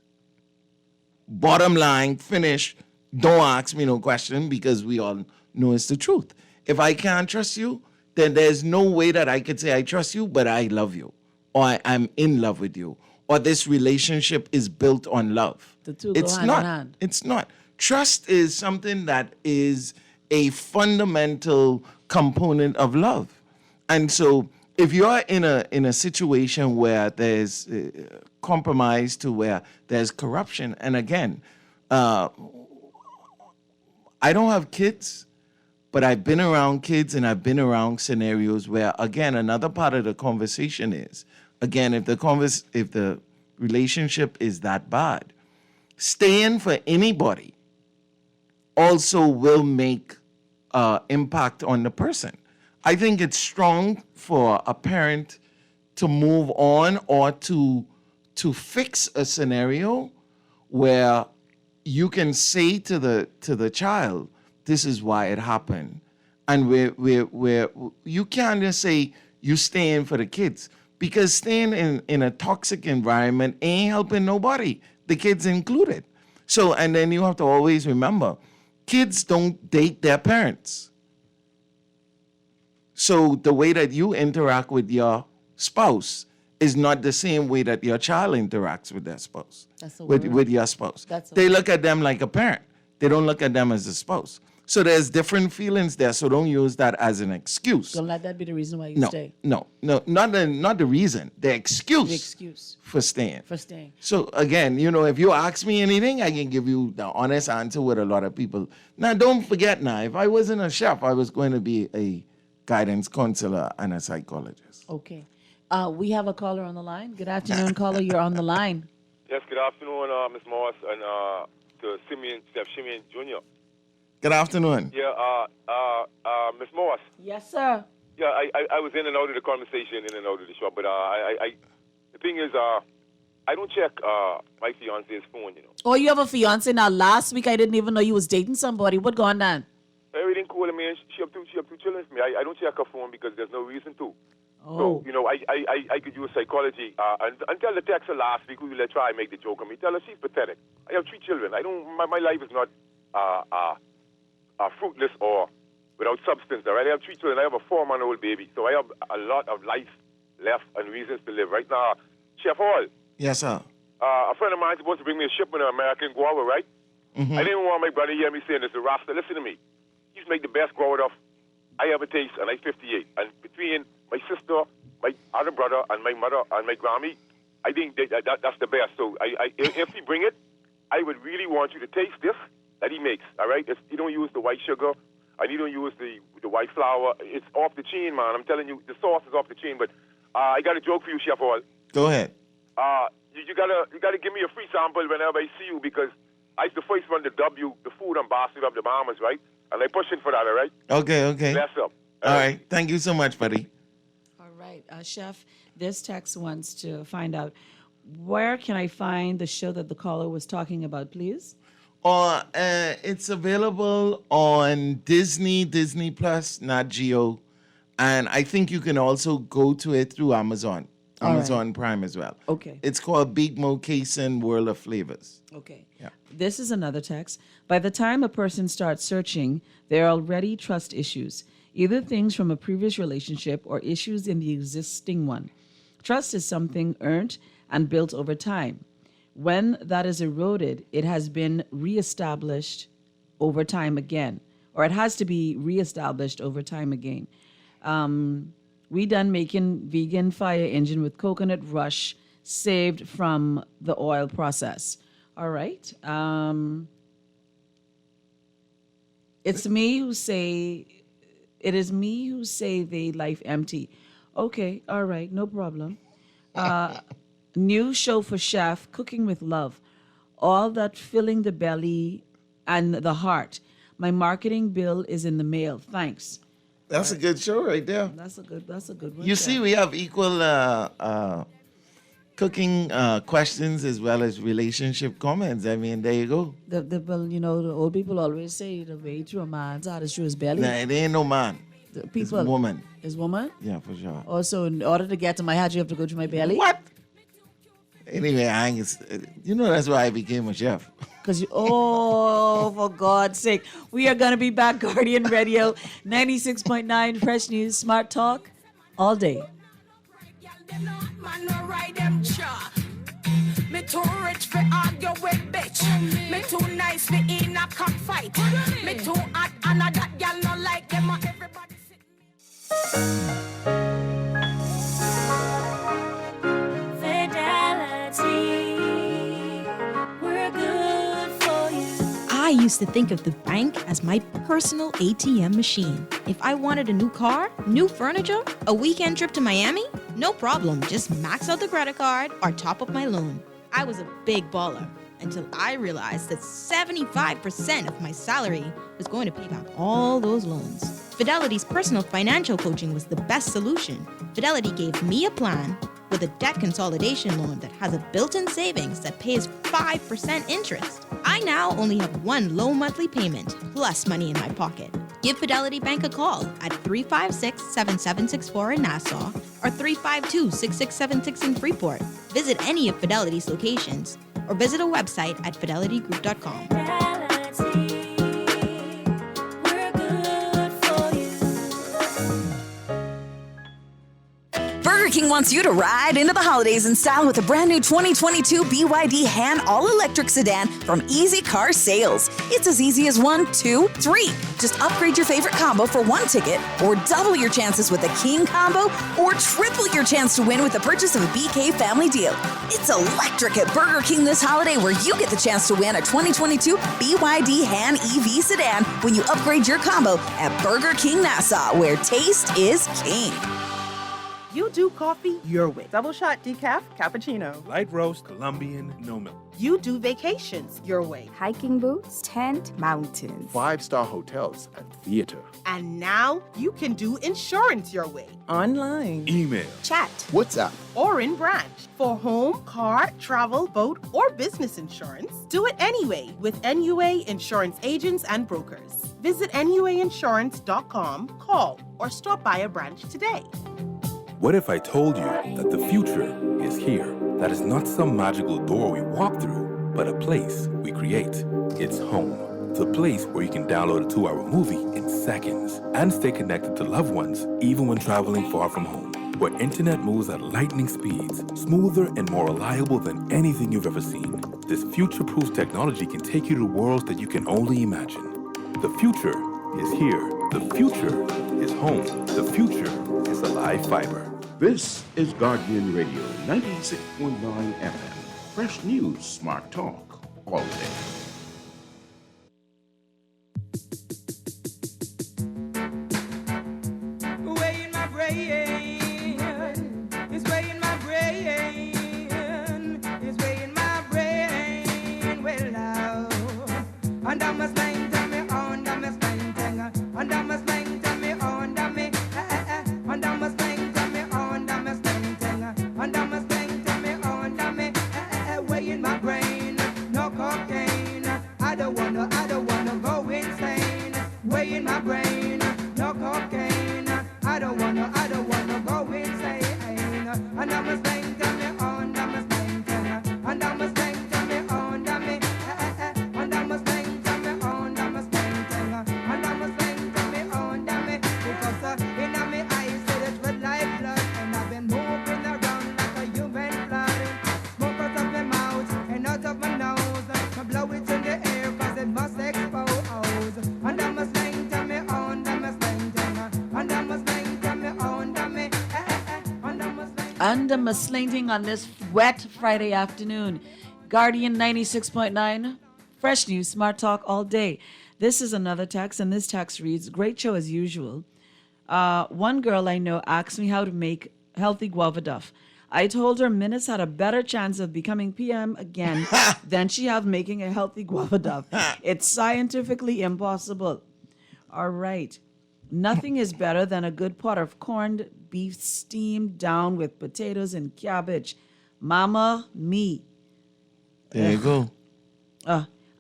Bottom line, finish. Don't ask me no question, because we all know it's the truth. If I can't trust you, then there's no way that I could say I trust you, but I love you, or I'm in love with you, or this relationship is built on love. The two go hand in hand. It's not. Trust is something that is a fundamental component of love. And so if you're in a situation where there's compromise to where there's corruption, and again, I don't have kids, but I've been around kids and I've been around scenarios where, again, another part of the conversation is, again, if the relationship is that bad, staying for anybody also will make impact on the person. I think it's strong for a parent to move on or to fix a scenario where you can say to the child, this is why it happened. And where you can't just say you staying for the kids, because staying in a toxic environment ain't helping nobody, the kids included. So, and then you have to always remember, kids don't date their parents. So the way that you interact with your spouse is not the same way that your child interacts with their spouse, with your spouse. They look at them like a parent. They don't look at them as a spouse. So there's different feelings there. So don't use that as an excuse. Don't let that be the reason why you stay. No, not the reason. The excuse. The excuse. For staying. For staying. So again, if you ask me anything, I can give you the honest answer with a lot of people. Now, don't forget now, if I wasn't a chef, I was going to be a guidance counselor and a psychologist. Okay. We have a caller on the line. Good afternoon, caller. You're on the line. Yes, good afternoon, Ms. Morris, and to Chef Simeon Jr. Good afternoon. Yeah, Ms. Morris. Yes, sir. Yeah, I was in and out of the conversation, in and out of the show, but the thing is, I don't check my fiance's phone, Oh, you have a fiance now. Last week, I didn't even know you was dating somebody. What going on? Everything cool. I mean, she have two children for me. I don't check her phone because there's no reason to. Oh. So, I could use psychology. Until the text her last week, we will try and make the joke on me. Tell her she's pathetic. I have 3 children. My life is not fruitless or without substance. All right? I have 3 children. I have a 4-month-old baby. So I have a lot of life left and reasons to live. Right now, Chef Hall. Yes, sir. A friend of mine is supposed to bring me a shipment of American guava, right? Mm-hmm. I didn't want my brother to hear me saying this. The Rasta, listen to me. He's make the best guava I ever taste, and I'm 58. And between my sister, my other brother, and my mother, and my Grammy, I think that's the best. So if he bring it, I would really want you to taste this that he makes, all right? You don't use the white sugar, and you don't use the white flour. It's off the chain, man. I'm telling you, the sauce is off the chain. But I got a joke for you, Chef Hall. Go ahead. You gotta give me a free sample whenever I see you, because I the first one to dub you the food ambassador of the Bahamas, right? And I pushing for that, all right? Okay. Bless up. All right. Thank you so much, buddy. All right. Chef, this text wants to find out, where can I find the show that the caller was talking about, please? It's available on Disney Plus, Nat Geo, and I think you can also go to it through Amazon Prime as well. Okay. It's called Big Mo Cason World of Flavors. Okay. Yeah. This is another text. By the time a person starts searching, there are already trust issues, either things from a previous relationship or issues in the existing one. Trust is something earned and built over time. When that is eroded, it has been reestablished over time again, or it has to be reestablished over time again. We done making vegan fire engine with coconut rush saved from the oil process. All right. It is me who say they life empty. Okay, all right, no problem. New show for chef, Cooking with Love. All that filling the belly and the heart. My marketing bill is in the mail. Thanks. That's a good show right there. That's a good one. You see, we have equal cooking questions as well as relationship comments. I mean, there you go. Well, the old people always say the way to a man's heart is through his belly. Nah, it ain't no man. It's woman. Is woman? Yeah, for sure. Also, in order to get to my heart, you have to go to my belly? What? Anyway, that's why I became a chef. For God's sake. We are going to be back, Guardian Radio, 96.9, Fresh News, Smart Talk, all day. Me too rich for argue with bitch. Me too nice for in a cockfight. Me too hot and a that gal no like them. Everybody sit Fidelity, we're good for you. I used to think of the bank as my personal ATM machine. If I wanted a new car, new furniture, a weekend trip to Miami, no problem. Just max out the credit card or top up my loan. I was a big baller until I realized that 75% of my salary was going to pay back all those loans. Fidelity's personal financial coaching was the best solution. Fidelity gave me a plan with a debt consolidation loan that has a built-in savings that pays 5% interest. I now only have one low monthly payment plus money in my pocket. Give Fidelity Bank a call at 356-7764 in Nassau or 352-6676 in Freeport. Visit any of Fidelity's locations or visit a website at fidelitygroup.com. Burger King wants you to ride into the holidays in style with a brand new 2022 BYD Han all-electric sedan from Easy Car Sales. It's as easy as 1, 2, 3. Just upgrade your favorite combo for one ticket, or double your chances with a King combo, or triple your chance to win with the purchase of a BK family deal. It's electric at Burger King this holiday, where you get the chance to win a 2022 BYD Han EV sedan when you upgrade your combo at Burger King Nassau, where taste is king. You do coffee your way. Double shot decaf, cappuccino. Light roast, Colombian, no milk. You do vacations your way. Hiking boots, tent, mountains. 5-star hotels and theater. And now you can do insurance your way. Online. Email. Chat. WhatsApp. Or in branch. For home, car, travel, boat, or business insurance, do it anyway with NUA Insurance Agents and Brokers. Visit NUAinsurance.com, call, or stop by a branch today. What if I told you that the future is here? That is not some magical door we walk through, but a place we create. It's home. The place where you can download a 2-hour movie in seconds and stay connected to loved ones even when traveling far from home. Where internet moves at lightning speeds, smoother and more reliable than anything you've ever seen. This future-proof technology can take you to worlds that you can only imagine. The future is here. The future is home. The future is Alive Fiber. This is Guardian Radio 96.9 FM. Fresh news, smart talk, all day. Way in my brain, it's way in my brain, it's way in my brain. Well, now, and I must mind to me, and I must mind to me, and I must mind to me, and I me, and I must mind to me, and I must mind to me, and I must mind to me, and I me, way in my brain, no cocaine. I don't wanna go insane. Way in my brain, no cocaine. I don't wanna go insane. And I must think to me, and I must think to me, and I must think to me, and I me, and I must think to me, and I must think to me, and I must think to me, and I me, because in my eyes it red like blood, and I've been moving around like a human blood. Smoke out of my mouth and out of my nose, I blow it in the air 'cause it must expose. And I must think to me, and I must think to me, and I must think to me, and I me. under my slanting on this wet Friday afternoon. Guardian 96.9, fresh news, smart talk all day. This is another text, and this text reads, great show as usual. One girl I know asked me how to make healthy guava duff. I told her Minutes had a better chance of becoming PM again than she have making a healthy guava duff. It's scientifically impossible. All right. Nothing is better than a good pot of corned beef steamed down with potatoes and cabbage. Mama, me. There you go.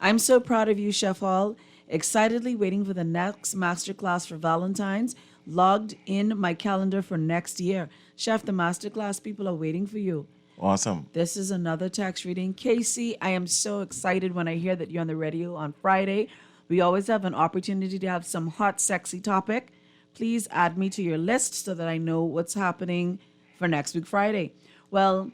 I'm so proud of you, Chef Hall. Excitedly waiting for the next masterclass for Valentine's. Logged in my calendar for next year. Chef, the masterclass people are waiting for you. Awesome. This is another text reading. Casey, I am so excited when I hear that you're on the radio on Friday. We always have an opportunity to have some hot, sexy topic. Please add me to your list so that I know what's happening for next week, Friday. Well,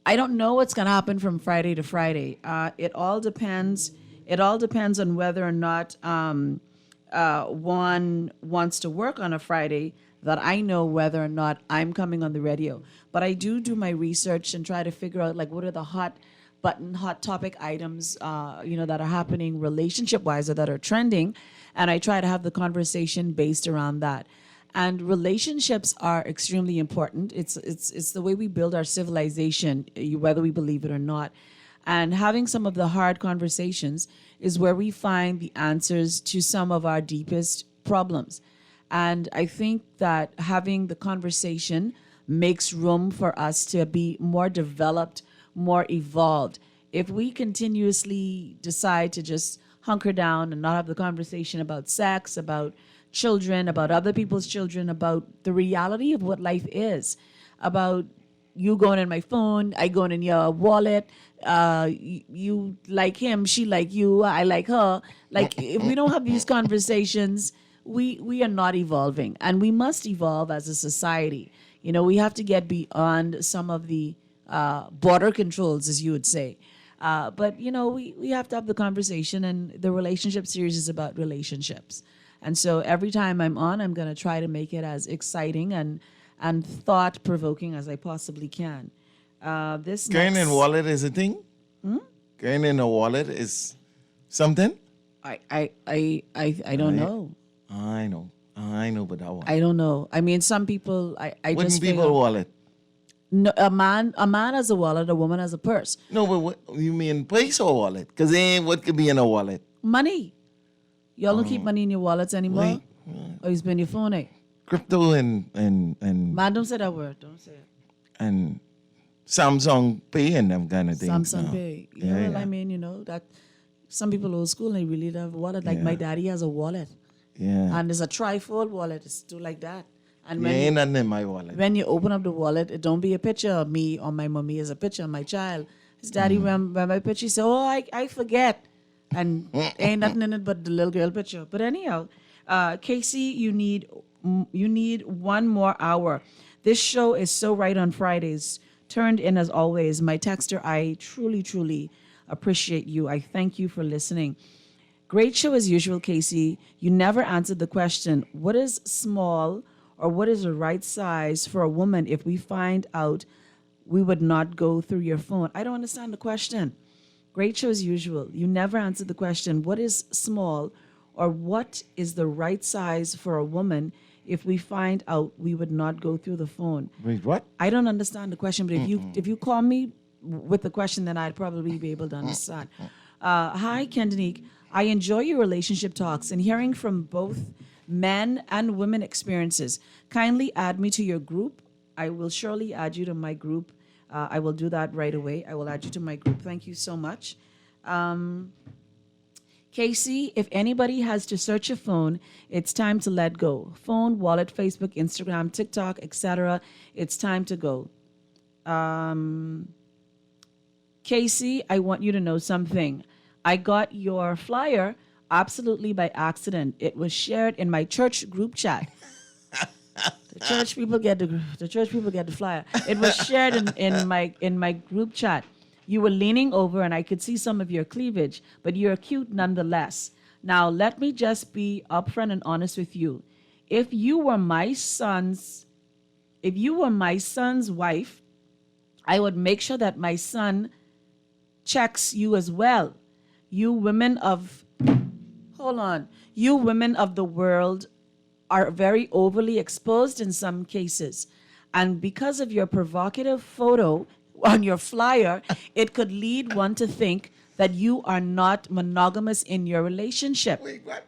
I don't know what's going to happen from Friday to Friday. It all depends. It all depends on whether or not Juan wants to work on a Friday, that I know whether or not I'm coming on the radio. But I do my research and try to figure out like what are the hot topic items that are happening relationship wise or that are trending, and I try to have the conversation based around that. And relationships are extremely important. It's the way we build our civilization, whether we believe it or not. And having some of the hard conversations is where we find the answers to some of our deepest problems. And I think that having the conversation makes room for us to be more developed, more evolved. If we continuously decide to just hunker down and not have the conversation about sex, about children, about other people's children, about the reality of what life is, about you going in my phone, I going in your wallet, you like him, she like you, I like her. Like, if we don't have these conversations, we are not evolving. And we must evolve as a society. We have to get beyond some of the border controls, as you would say. But we have to have the conversation, and the relationship series is about relationships. And so every time I'm on, I'm going to try to make it as exciting and thought-provoking as I possibly can. Carrying in a wallet is a thing? Carrying in a wallet is something? I don't know. I know about that one. I don't know. I mean, some people, Wouldn't just people wallet? No, a man has a wallet, a woman has a purse. No, but what you mean purse or wallet? Because what could be in a wallet? Money. Y'all don't keep money in your wallets anymore? Right. Or you spend your phone, eh? Crypto and Man, don't say that word. Don't say it. And Samsung Pay and them kind of things. Samsung now. Pay. Yeah, I mean, that some people old school, they really love a wallet. Like my daddy has a wallet. Yeah. And it's a trifold wallet. It's still like that. And Yeah, ain't nothing in my wallet. when you open up the wallet, it don't be a picture of me or my mommy. It's a picture of my child. His daddy, when my picture, he said, oh, I forget. And ain't nothing in it but the little girl picture. But anyhow, Casey, you need 1 more hour. This show is so right on Fridays. Turned in as always. My texter, I truly, truly appreciate you. I thank you for listening. Great show as usual, Casey. You never answered the question, what is small or what is the right size for a woman if we find out we would not go through your phone? I don't understand the question. Great show as usual. You never answered the question, what is small or what is the right size for a woman if we find out we would not go through the phone? Wait, what? I don't understand the question, but if you call me with the question, then I'd probably be able to understand. Hi, Kendanique. I enjoy your relationship talks and hearing from both men and women experiences. Kindly add me to your group. I will surely add you to my group. I will do that right away. I will add you to my group. Thank you so much. Casey, if anybody has to search a phone, it's time to let go. Phone, wallet, Facebook, Instagram, TikTok, etc. It's time to go. Casey, I want you to know something. I got your flyer absolutely by accident. It was shared in my church group chat. The church people get the flyer. It was shared in my group chat. You were leaning over and I could see some of your cleavage, but you're cute nonetheless. Now, let me just be upfront and honest with you. If you were my son's if you were my son's wife, I would make sure that my son checks you as well. You women of the world are very overly exposed in some cases. And because of your provocative photo on your flyer, it could lead one to think that you are not monogamous in your relationship. Wait, what?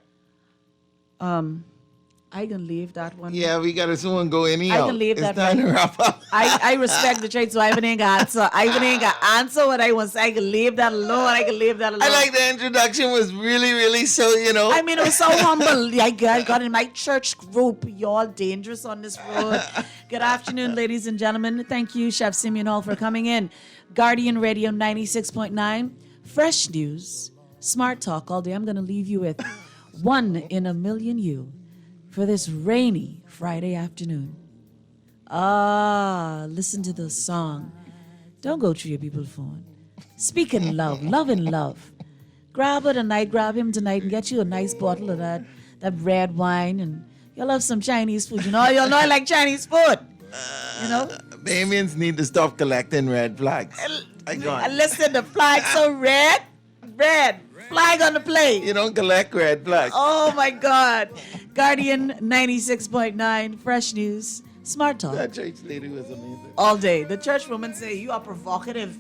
I can leave that one. Yeah, we got to someone go in here. I can leave that time one. to wrap up. I respect the trade, so I ain't got answer. I ain't got answer what I want to say. I can leave that alone. I can leave that alone. I like the introduction was really, really so, I mean, it was so humble. I got in my church group. Y'all dangerous on this road. Good afternoon, ladies and gentlemen. Thank you, Chef Simeon Hall, for coming in. Guardian Radio 96.9. Fresh news. Smart talk all day. I'm going to leave you with One in a Million You for this rainy Friday afternoon. Listen to the song. Don't go through your people's phone. Speak in love, love in love. Grab her tonight, grab him tonight, and get you a nice bottle of that red wine, and you'll have some Chinese food. You'll know I like Chinese food. Bahamians need to stop collecting red flags. Listen, the flag's so red. Flag on the plate. You don't collect red flags. Oh my God. Guardian 96.9, fresh news, smart talk. That church lady was amazing. All day. The church woman say you are provocative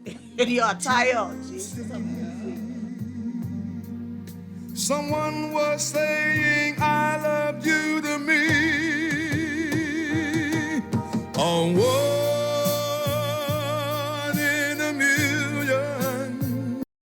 in your attire. Jesus, Someone was saying